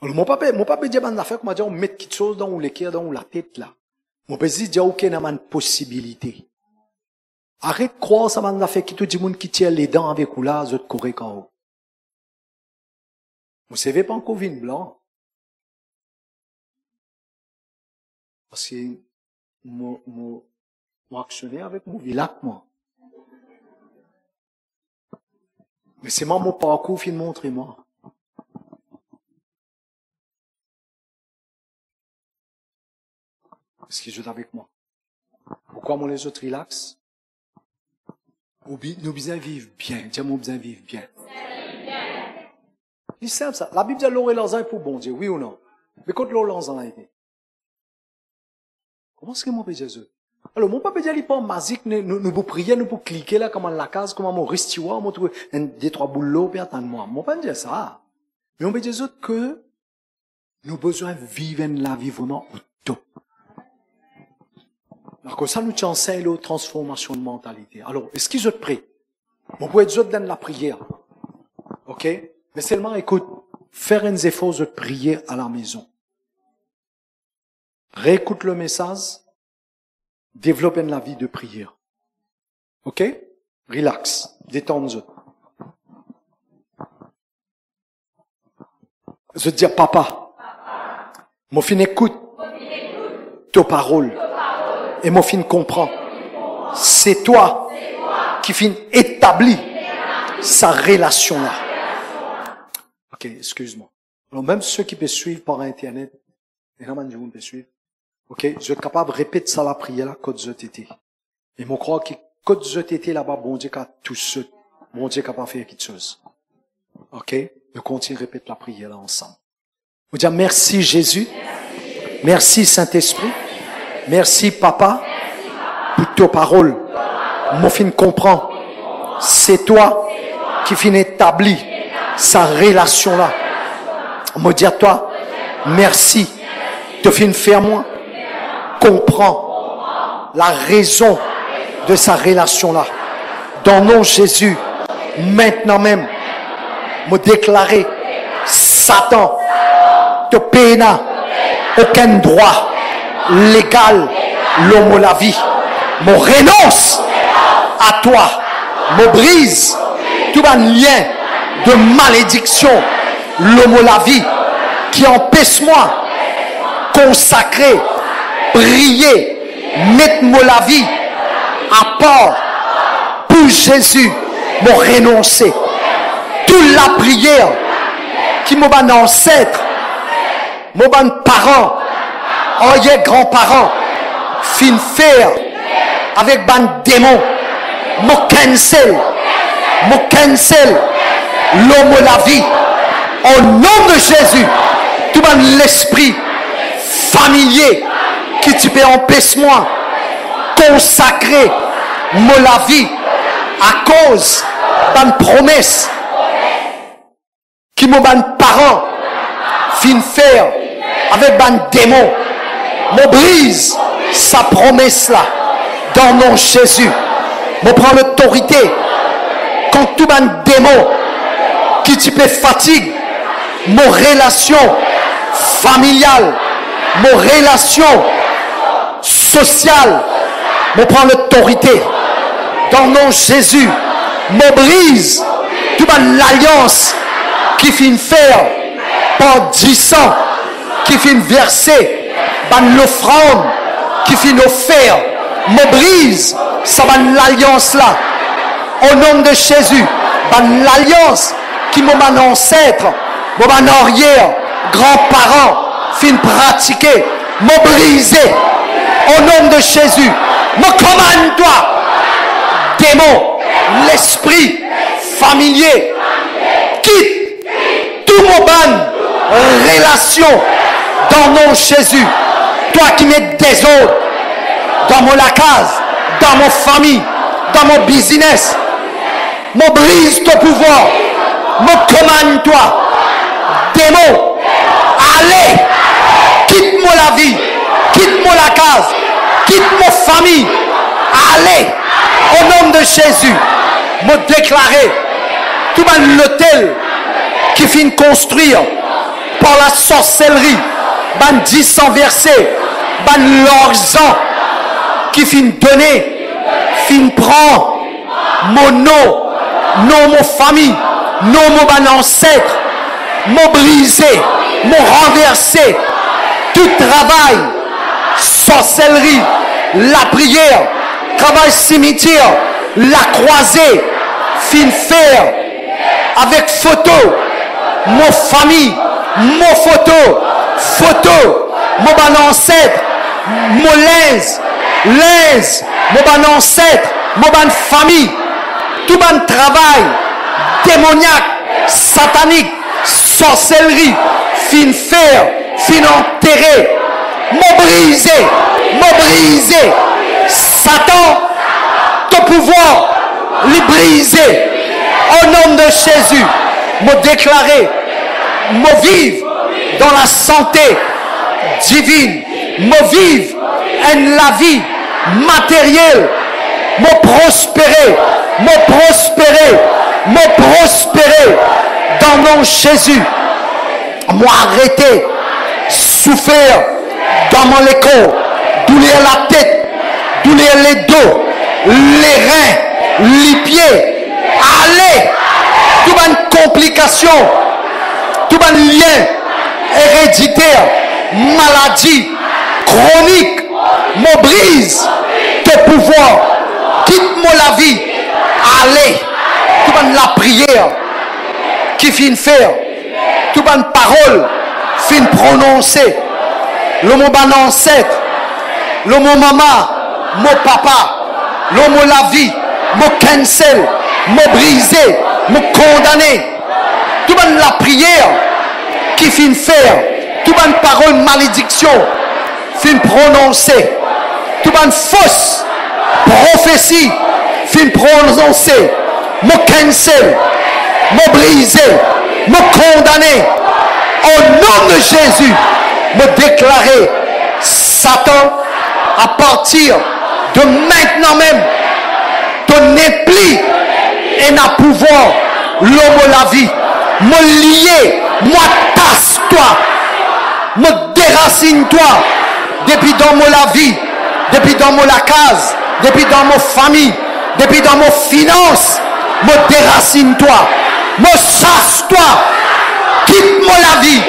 A: Alors, mon papa dit, ben, l'affaire, comment dire, on met quelque chose dans le cœur, dans la tête, là. Mon papa dit, ok, il y a une possibilité. Arrête de croire, ça m'a fait qui te dit, qui tient les dents avec ou là, je te correct en haut. Vous savez pas encore vin blanc. Parce que, moi, actionnaire avec mon village, moi. Mais c'est moi, mon parcours, qui montre, moi. Est-ce qu'ils jouent avec moi? Pourquoi moi les autres relax? Nous besoin vivre bien. Dis-moi, besoin vivre bien. C'est simple ça. La Bible dit l'or et l'argent est pour bon Dieu, oui ou non? Mais quand l'or et l'argent a été? Comment est-ce que mon père Jésus? Alors, mon papa dit, il n'est pas magique, nous pouvons prier, nous pouvons cliquer là, comme à la case, comme à mon restiwa, moi, trouver des trois boulots, puis attendre-moi. Mon papa dit ça. Mais on peut dire que nous avons besoin de vivre la vie vraiment au top. Alors, comme ça, nous t'enseigne la transformation de mentalité. Alors, est-ce qu'ils sont prêts? On peut être dans la prière. OK? Mais seulement, écoute, faire un effort de prier à la maison. Réécoute le message, développe la vie de prière. Ok? Relax, détends-toi. Je dis, papa, mon fin écoute tes paroles et mon fin comprend. C'est toi qui fin établit sa relation là. Ok, excuse-moi. Alors même ceux qui peuvent suivre par internet, et comment je peux suivre? Ok, je suis capable de répéter ça la prière là, quand je t'étais. Et moi crois que quand je t'étais là-bas, bon Dieu a tout ce, bon Dieu capable de faire quelque chose. Ok, je continue de répéter la prière là ensemble. Vous dire merci Jésus, merci Saint-Esprit, merci Papa, pour tes paroles. Mon fin comprend, c'est toi qui fin établi sa relation là. Me dire toi, merci, te fin faire moi, comprends la raison de sa relation là. Dans le nom de Jésus, maintenant même, me déclarer, Satan, te payera aucun droit légal, l'homme la vie. Me renonce à toi, me brise tout un lien de malédiction, l'homme la vie, qui empêche moi consacrer, prier, mettre moi la vie à part pour Jésus, me renoncer. Toute la prière qui m'a ban ancêtre, m'a ban parents, aïe grands-parents, fin faire avec ban démon, me cancel, l'homme la vie. Au nom de Jésus, tout ban l'esprit familier qui tu peux empêcher moi consacrer moi la vie à cause d'une promesse qui me ban parents fin faire avec ban démon, me brise sa promesse là dans le nom de Jésus. Me prend l'autorité quand tout ban démon qui tu peux fatigue mon relation familiale, mon relation sociale, me prend l'autorité dans le nom de Jésus. Me brise toute l'alliance qui finit faire par 10 ans, qui finit verser dans l'offrande, qui finit offert. Me brise ça va l'alliance là au nom de Jésus. Dans l'alliance qui m'a mon ancêtre, mon arrière, grands-parents, fin pratiquer, me briser au nom de Jésus. Me commande toi, démon, l'esprit familier, quitte tout mon ban relation dans le nom de Jésus. Toi qui mets des autres dans mon case, dans mon famille, dans mon business, me brise ton pouvoir, me commande toi, démon, allez, quitte-moi la vie, quitte-moi la case, quitte ma famille, allez, au nom de Jésus, me déclarer tout l'hôtel qui finit construire par la sorcellerie, ban 10 versets, ban l'argent qui finit donner, finit prend mon nom, non mon famille, non mon ancêtre, mon brisé, mon renversé, tout travail, sorcellerie, la prière, travail cimetière, la croisée, fin faire, avec photo, mon famille, mon photo, mon ancêtre, mon linge, mon ancêtre, mon famille, tout mon travail, démoniaque, satanique, sorcellerie, fin faire, fin enterrer, me briser, Satan, ton pouvoir, les briser, au nom de Jésus, me déclarer, me vivre dans la santé divine, me vivre en la vie matérielle, me prospérer, dans le nom de Jésus, Moi arrêter, souffrir dans mon corps, douleur la tête, douleur les dos, les reins, les pieds. Allez, tout une complication, tout un lien héréditaire, maladie, chronique, me brise tes pouvoirs, quitte-moi la vie. Allez, tout la prière qui finit faire, tout une parole finit prononcer, le mot ban ancêtre, le mot maman, mon papa, le mot la vie, mon cancel, mon brisé, mon condamné, tout la prière qui finit faire, tout une parole malédiction finit prononcer, tout une fausse prophétie finit prononcer, mon cancel, mon brisé, mon condamné, au nom de Jésus, me déclarer Satan à partir de maintenant même, ton épli et n'a pouvoir l'homme la vie, me lier, moi tasse-toi, me déracine-toi, depuis dans mon la vie, depuis dans mon la case, depuis dans mon famille, depuis dans mon finance, me déracine-toi, me chasse-toi, quitte-moi la vie,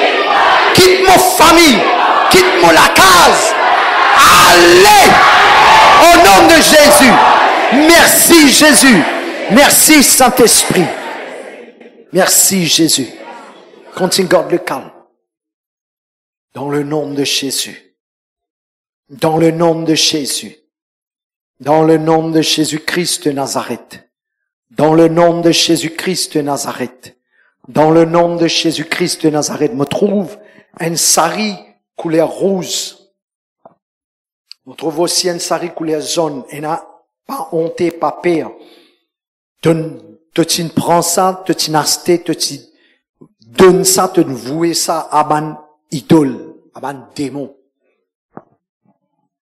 A: quitte mon famille, quitte-moi la case. Allez, au nom de Jésus. Merci Jésus. Merci Saint-Esprit. Merci Jésus. Continue, garde le calme. Dans le nom de Jésus. Dans le nom de Jésus. Dans le nom de Jésus-Christ de Nazareth. Dans le nom de Jésus-Christ de Nazareth. Dans le nom de Jésus-Christ de Nazareth. Me trouve un sari couleur rouge. On trouve aussi un sari couleur jaune. Et n'a pas honte, pas peur. Tu prends ça, tu n'acheter, tu donnes ça, tu vouer ça à ban idole, à ban démon.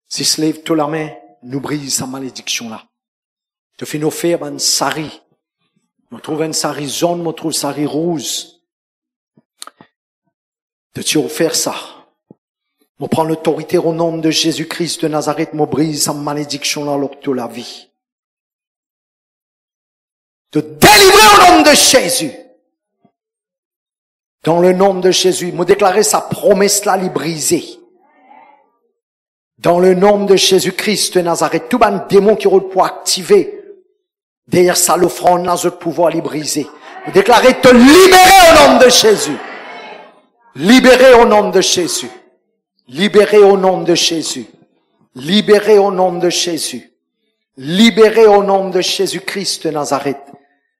A: Si se lève tout la main, nous brise sa malédiction là. Tu fais nous faire un sari. On trouve un sari jaune, on trouve un sari rouge. Tu offert ça. On prend l'autorité au nom de Jésus-Christ de Nazareth, on brise sa malédiction là, l'octo la vie. De délivrer au nom de Jésus. Dans le nom de Jésus, me déclarer sa promesse là, les briser. Dans le nom de Jésus-Christ de Nazareth, tout un démon qui roule pour activer derrière ça l'offrande là, je pouvoir les briser. Me déclarer te libérer au nom de Jésus. Libérer au nom de Jésus. Libérer au nom de Jésus. Libérer au nom de Jésus. Libérer au nom de Jésus-Christ de Nazareth.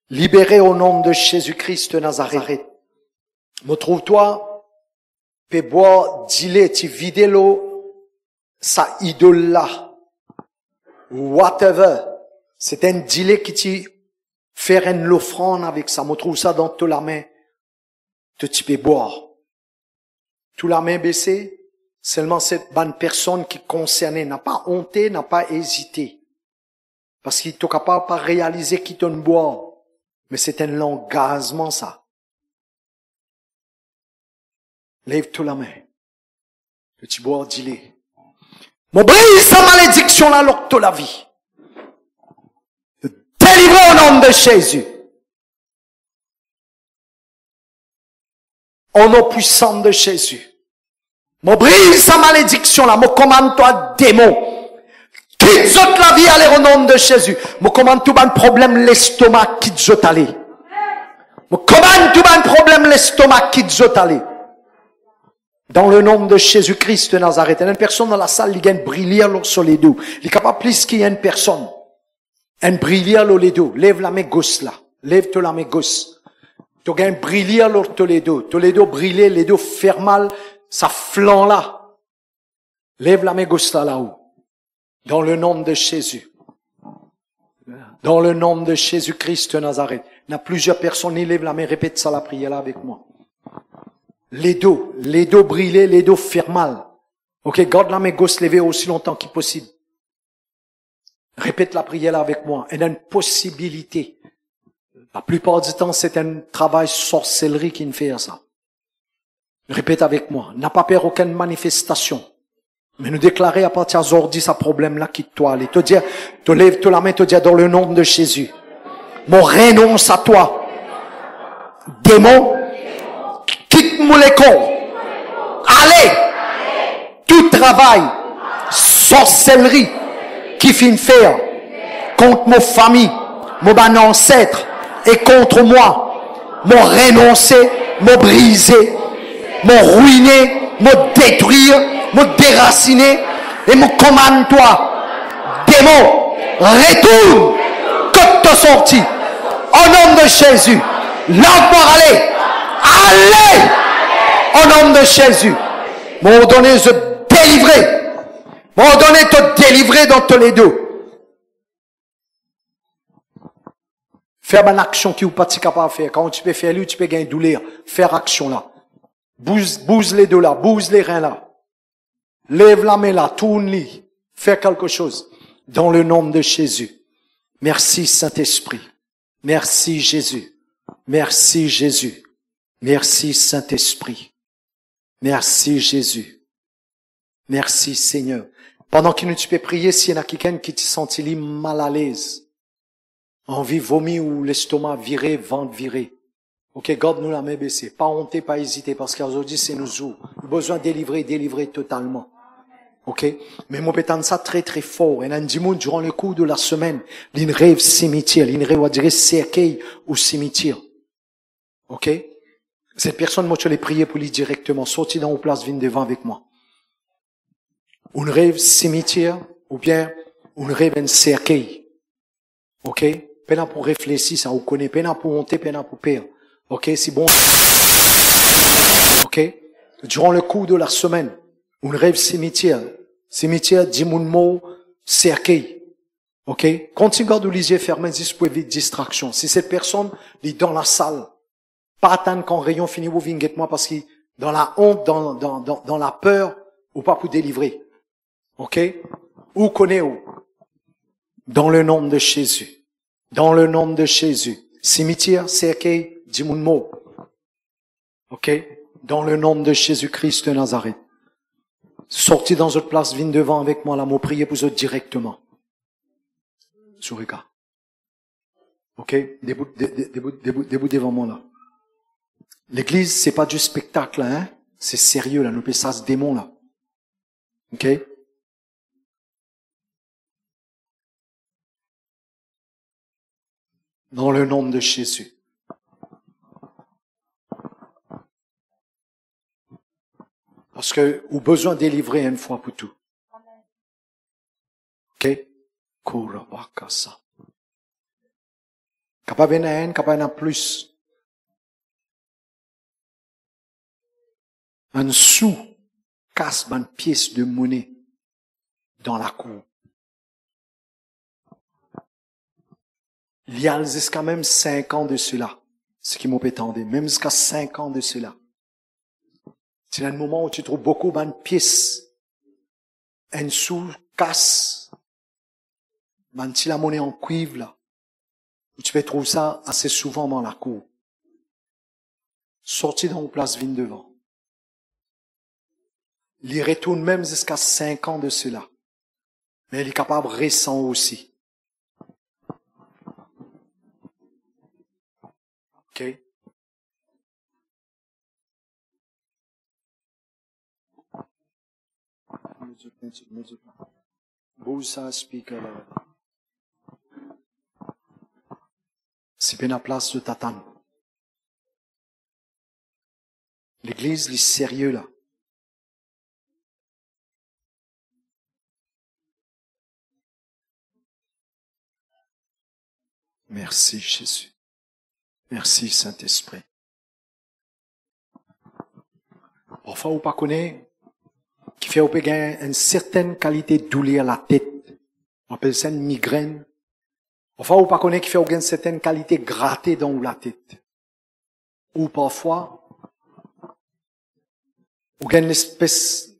A: Libéré au nom de Jésus-Christ de Nazareth. Me trouve-toi, peux boire, dis-le, tu vides l'eau, sa idole là. Whatever. C'est un dilé qui t'y fait une l'offrande avec ça. Me trouve ça dans toute la main. Tu peux boire. Toute la main baissée. Seulement cette bonne personne qui est concernée n'a pas honté, n'a pas hésité. Parce qu'il est capable de réaliser qu'il te boit. Mais c'est un engagement, ça. Lève toute la main. Le petit bois, dis-le. Mon brise sa malédiction là, l'octo la vie. Délivrez au nom de Jésus. Au nom puissant de Jésus. Mon brise sa malédiction là, mon commande-toi, démon. Quitte zot la vie, aller au nom de Jésus. Me commande tout un problème l'estomac, quitte zot aller. Me commande tout un problème l'estomac, quitte zot aller. Dans le nom de Jésus-Christ de Nazareth. Il y a une personne dans la salle, il y a une brilière sur les dos. Il est capable plus qu'il y a une personne. Une brilière sur les dos. Lève la main gauche là. Lève toi la main gauche. Tu as une brilière sur les dos. Tous les dos briller, les dos faire mal, ça flanc là. Lève la main gauche là, là-haut. Dans le nom de Jésus. Dans le nom de Jésus-Christ de Nazareth. Il y a plusieurs personnes qui lèvent la main, répète ça la prière là avec moi. Les dos brûlés, les dos faire mal. Ok, garde la main gauche levée aussi longtemps qu'il possible. Répète la prière là avec moi. Il y a une possibilité. La plupart du temps, c'est un travail sorcellerie qui nous fait ça. Répète avec moi. N'a pas peur aucune manifestation. Mais nous déclarer à partir d'aujourd'hui, ce problème-là quitte toi. Allez, te dire, te lève, te la main, te dire dans le nom de Jésus. Mon renonce à toi. Démon, quitte-moi les corps. Allez, tout travail, sorcellerie, qui finit faire contre ma famille, mon ancêtre, et contre moi, m'ont renoncé, m'ont brisé, m'ont ruiné, m'ont détruire, m'ont déraciné, et m'ont commande toi, démon, retourne, que t'as sorti, au nom de Jésus, lance-moi aller, allez, au nom de Jésus, m'ont donné de délivrer, m'ont donné de te délivrer dans tous les deux. Faire une action qui n'est pas capable de faire. Quand tu peux faire lui, tu peux gagner douleur. Faire action là. Bouse les deux là. Bouse les reins là. Lève la main là. Tourne-les. Fais quelque chose. Dans le nom de Jésus. Merci Saint-Esprit. Merci Jésus. Merci Jésus. Merci Saint-Esprit. Merci Jésus. Merci Seigneur. Pendant que tu peux prier, s'il y en a quelqu'un qui te sentit mal à l'aise, envie vomir ou l'estomac viré, ventre viré. Ok, garde-nous la main baissée. Pas honter, pas hésiter, parce qu'aujourd'hui c'est nos jours. Nous avons besoin de délivrer totalement. Ok? Mais mon pétane ça très très fort. Et un dimanche, durant le cours de la semaine, l'une rêve cimetière, l'une rêve, on dirait cercueil ou cimetière. Ok? Cette personne, moi, je l'ai prié pour lui directement. Sorti dans une place, viens devant avec moi. Une rêve cimetière, ou bien, une rêve un cercueil. Ok? Peine pour réfléchir, ça vous connaît. Peine pour monter, peine pour perdre. Ok? C'est bon. Ok? Durant le cours de la semaine, une rêve cimetière. Cimetière, dit mon mot, cercueil. Ok? Quand tu gardes les yeux fermés, vous pouvez éviter distraction. Si cette personne est dans la salle, pas attendre quand rayon finit, vous venez moi parce que dans la honte, dans la peur, ou pas pour délivrer. Ok? Où connaît où? Dans le nom de Jésus. Dans le nom de Jésus. Cimetière, cercueil, dis mon mot. Ok? Dans le nom de Jésus-Christ de Nazareth. Sorti dans une place, viens devant avec moi, là, mot prier pour eux directement. Sur le gars. Ok? Debout devant moi, là. L'église, c'est pas du spectacle, hein? C'est sérieux, là. Nous faisons ça, ce démon, là. Ok? Dans le nom de Jésus. Parce que, ou besoin de délivrer une fois pour tout. Ok? Kurabakasa. Capable d'en un, capable d'en plus. Un sou casse une pièce de monnaie dans la cour. Il y a jusqu'à même 5 ans de cela. Ce qui m'a pétendé. Même jusqu'à 5 ans de cela. C'est un moment où tu trouves beaucoup de pièces. Un sou casse. Si la monnaie en cuivre, là. Tu peux trouver ça assez souvent dans la cour. Sorti dans une place vigne devant. Il retourne même jusqu'à 5 ans de cela. Mais il est capable récent aussi. Ok? Bousa speaker. C'est bien la place de Tatane. L'église, est sérieux là. Merci Jésus. Merci Saint-Esprit. Parfois, vous ne connaissez pas qui fait une certaine qualité de douleur à la tête. On appelle ça une migraine. Parfois, vous ne connaissez pas qui fait une certaine qualité de gratter dans la tête. Ou parfois, vous avez une espèce,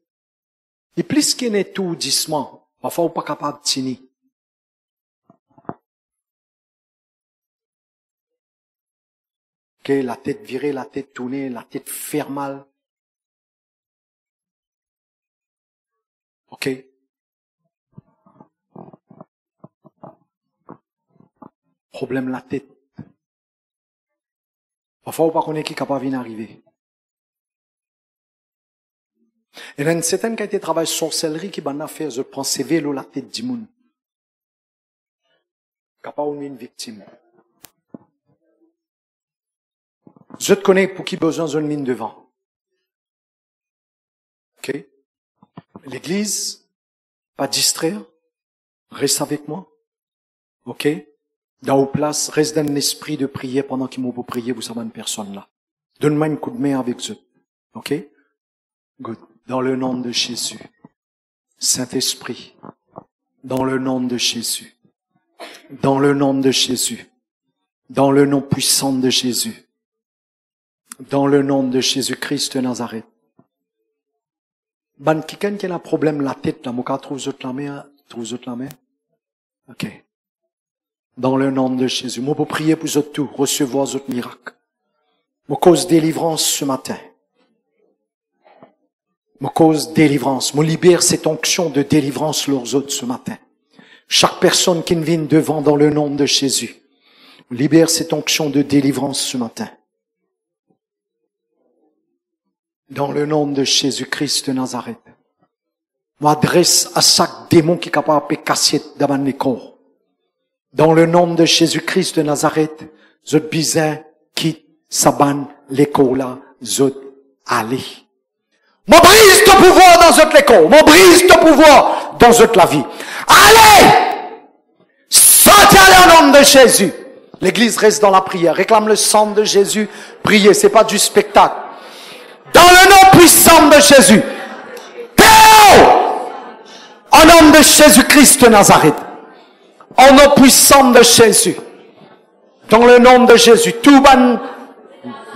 A: et plus qu'il y a étourdissement, parfois vous n'êtes pas capable de tenir. Ok, la tête virée, la tête tournée, la tête faire mal. OK? Problème la tête. Parfois, on ne pas connaître qui est capable d'arriver. Et il y a une certaine qualité de travail sorcellerie qui va faire, je prends ces vélos la tête du monde. Capable une victime. Je te connais pour qui besoin d'une mine devant. OK? L'église, pas distraire, reste avec moi. OK? Dans vos places, reste dans l'esprit de prier pendant qu'il vous prier, vous savez une personne là. Donne-moi une coup de main avec eux. OK? Good. Dans le nom de Jésus. Saint-Esprit. Dans le nom de Jésus. Dans le nom de Jésus. Dans le nom puissant de Jésus. Dans le nom de Jésus-Christ de Nazareth. Ban quelqu'un qui a un problème la tête, là, moi, trouve la main, OK. Dans le nom de Jésus. Moi, pour prier pour vous tout, recevoir votre miracle. Moi, cause délivrance ce matin. Moi, cause délivrance. Moi, libère cette onction de délivrance leurs autres ce matin. Chaque personne qui vient devant dans le nom de Jésus. Libère cette onction de délivrance ce matin. Dans le nom de Jésus-Christ de Nazareth. M'adresse à chaque démon qui est capable de casser dans les corps. Dans le nom de Jésus-Christ de Nazareth, je bizin quitte saban l'école là, je allez. Mon brise ton pouvoir dans votre école. Mon brise ton pouvoir dans votre la vie. Allez! Sortez au nom de Jésus. L'église reste dans la prière. Réclame le sang de Jésus. Priez, c'est pas du spectacle. Dans le nom puissant de Jésus. Théo! Au nom de Jésus-Christ de Nazareth. Au nom puissant de Jésus. Dans le nom de Jésus. Tout ban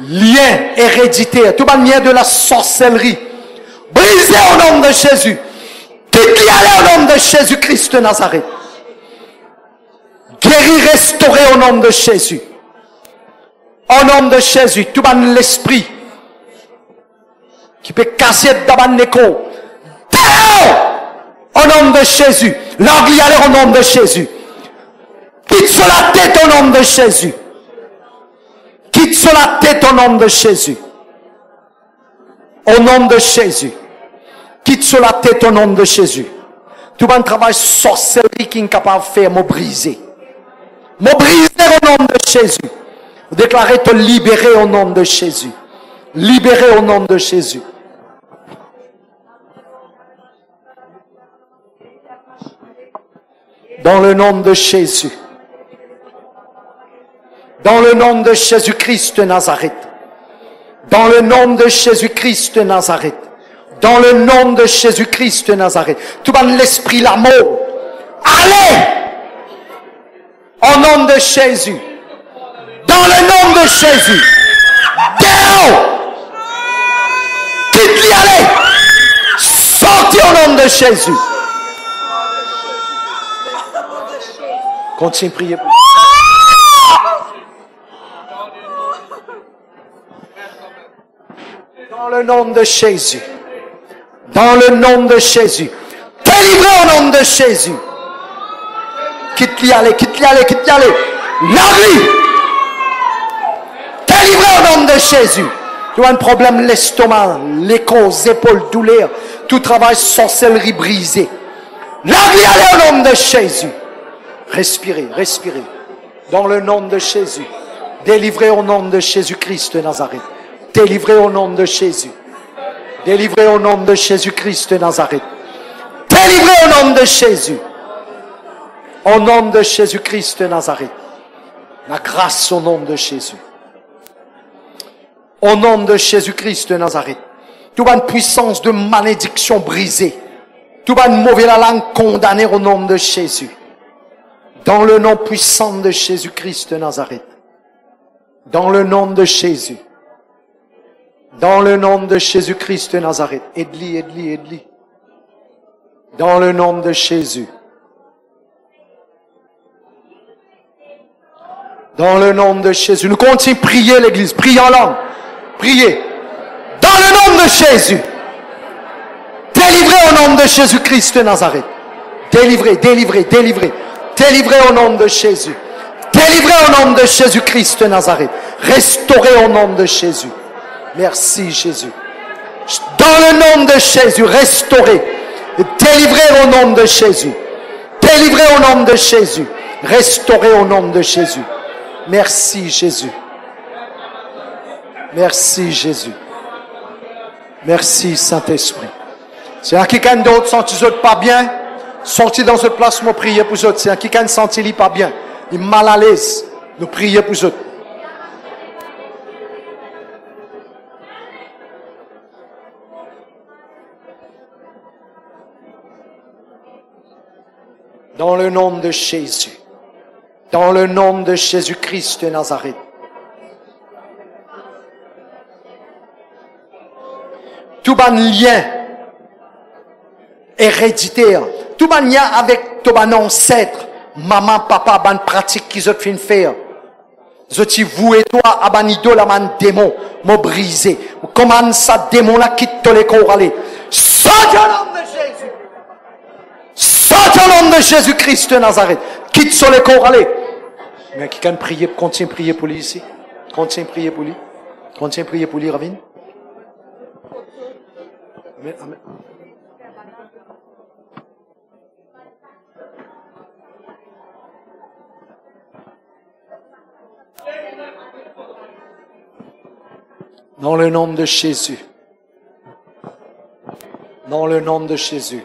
A: lien héréditaire. Tout ban lien de la sorcellerie. Brisez au nom de Jésus. Quitte-les aller au nom de Jésus-Christ de Nazareth. Guéri, restauré au nom de Jésus. Au nom de Jésus. Tout ban l'esprit. Qui peut casser d'abord l'écho. Au nom de Jésus. L'anglais aller au nom de Jésus. Quitte sur la tête au nom de Jésus. Quitte sur la tête au nom de Jésus. Au nom de Jésus. Quitte sur la tête au nom de Jésus. Tout un travail sorcellerie qui est capable de faire, me briser. Me briser au nom de Jésus. Déclarer te libérer au nom de Jésus. Libérer au nom de Jésus. Dans le nom de Jésus. Dans le nom de Jésus-Christ de Nazareth. Dans le nom de Jésus-Christ de Nazareth. Dans le nom de Jésus-Christ de Nazareth. Tout dans l'esprit, l'amour. Allez! Au nom de Jésus. Dans le nom de Jésus. Déo! Quitte-les, allez! Sortez au nom de Jésus. Continue de prier. Dans le nom de Jésus. Dans le nom de Jésus. Délivrez au nom de Jésus. Quitte-les, allez, quitte-les, allez, quitte-les, allez. Larry! Délivrez au nom de Jésus. Tu as un problème, l'estomac, les causes, épaules, douleur, tout travail, sorcellerie brisée. Larry, allez au nom de Jésus. Respirez, respirez. Dans le nom de Jésus. Délivrez au nom de Jésus-Christ de Nazareth. Délivrez au nom de Jésus. Délivrez au nom de Jésus-Christ de Nazareth. Délivrez au nom de Jésus. Au nom de Jésus-Christ de Nazareth. La grâce au nom de Jésus. Au nom de Jésus-Christ de Nazareth. Toute une puissance de malédiction brisée. Toute une mauvaise langue condamnée au nom de Jésus. Dans le nom puissant de Jésus-Christ de Nazareth. Dans le nom de Jésus. Dans le nom de Jésus-Christ de Nazareth. Aide-lui, aide-lui, aide-lui. Dans le nom de Jésus. Dans le nom de Jésus. Nous continuons de prier l'église. Priez en langue. Priez. Dans le nom de Jésus. Délivrez au nom de Jésus-Christ de Nazareth. Délivré, délivré, délivré. Délivré au nom de Jésus. Délivré au nom de Jésus-Christ de Nazareth. Restauré au nom de Jésus. Merci Jésus. Dans le nom de Jésus, restauré. Délivré au nom de Jésus. Délivré au nom de Jésus. Restauré au nom de Jésus. Merci Jésus. Merci Jésus. Merci Saint-Esprit. C'est un quelqu'un d'autre senti pas bien, sorti dans cette place, moi prier pour eux. C'est un quelqu'un senti pas bien, il est mal à l'aise, nous prier pour eux. Dans le nom de Jésus, dans le nom de Jésus-Christ de Nazareth. Tout ban lien héréditaire, tout ban lien avec ton ancêtre, maman, papa, ban pratique qu'ils ont fait faire. Je dis vous et toi, à ban idole, à ban démon, m'a brisé. Comment ça démon là quitte les corps aller? Saute au nom de Jésus. Saute au nom de Jésus-Christ de Nazareth. Quitte sur les corps aller. Mais qui can prier, continue à prier pour lui ici. Continue à prier pour lui. Continue à prier pour lui, Ravine. Amen, amen. Dans le nom de Jésus. Dans le nom de Jésus.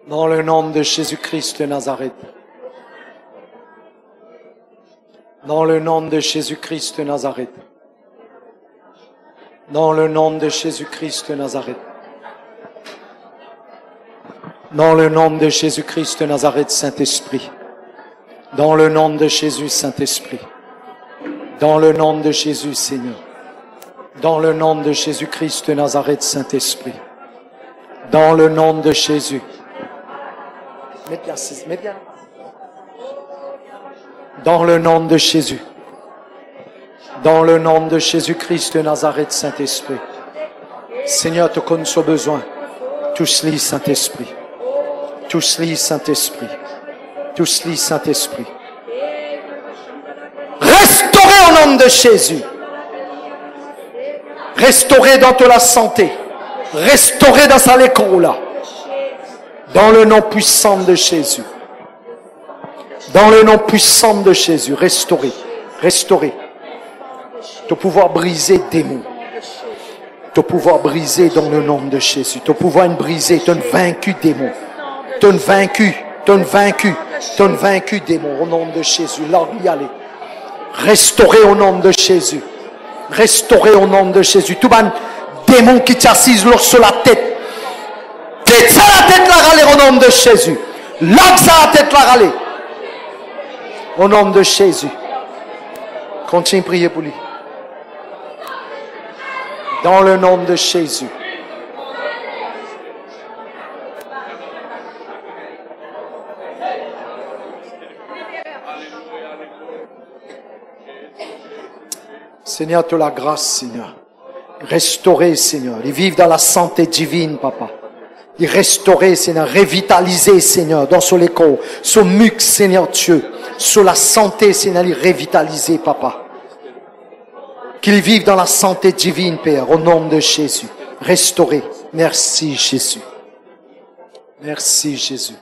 A: Dans le nom de Jésus-Christ de Nazareth. Dans le nom de Jésus-Christ de Nazareth. Dans le nom de Jésus-Christ de Nazareth. Dans le nom de Jésus-Christ de Nazareth, Saint-Esprit. Dans le nom de Jésus, Saint-Esprit. Dans le nom de Jésus, Seigneur. Dans le nom de Jésus-Christ de Nazareth, Saint-Esprit. Dans le nom de Jésus. Mets bien. Dans le nom de Jésus. Dans le nom de Jésus-Christ de Nazareth, Saint-Esprit. Seigneur, tu connais ce besoin. Touche-les, Saint-Esprit. Touche-les, Saint-Esprit. Touche-les, Saint-Esprit. Restaurez au nom de Jésus. Restaurez dans toute la santé. Restaurez dans sa l'école. Dans le nom puissant de Jésus. Dans le nom puissant de Jésus. Restaurez. Restaurez. De pouvoir briser des démons. De pouvoir briser dans le nom de Jésus. De pouvoir briser. De vaincu démons. De vaincu. De vaincu. De vaincu démons. Au nom de Jésus. Là, y aller. Restaurez au nom de Jésus. Restaurez au nom de Jésus. Tout ban démon qui t'assise sur la tête. Tête ça la tête la râler au nom de Jésus. Là ça la tête la râler. Au nom de Jésus. Continue à prier pour lui. Dans le nom de Jésus. Seigneur, tu as la grâce, Seigneur. Restaurer, Seigneur. Ils vivent dans la santé divine, Papa. Ils restaurer, Seigneur. Revitaliser, Seigneur, dans son écho. Son muc, Seigneur Dieu. Sur la santé, Seigneur, les revitaliser, Papa. Qu'ils vivent dans la santé divine, Père, au nom de Jésus. Restaurer. Merci, Jésus. Merci, Jésus.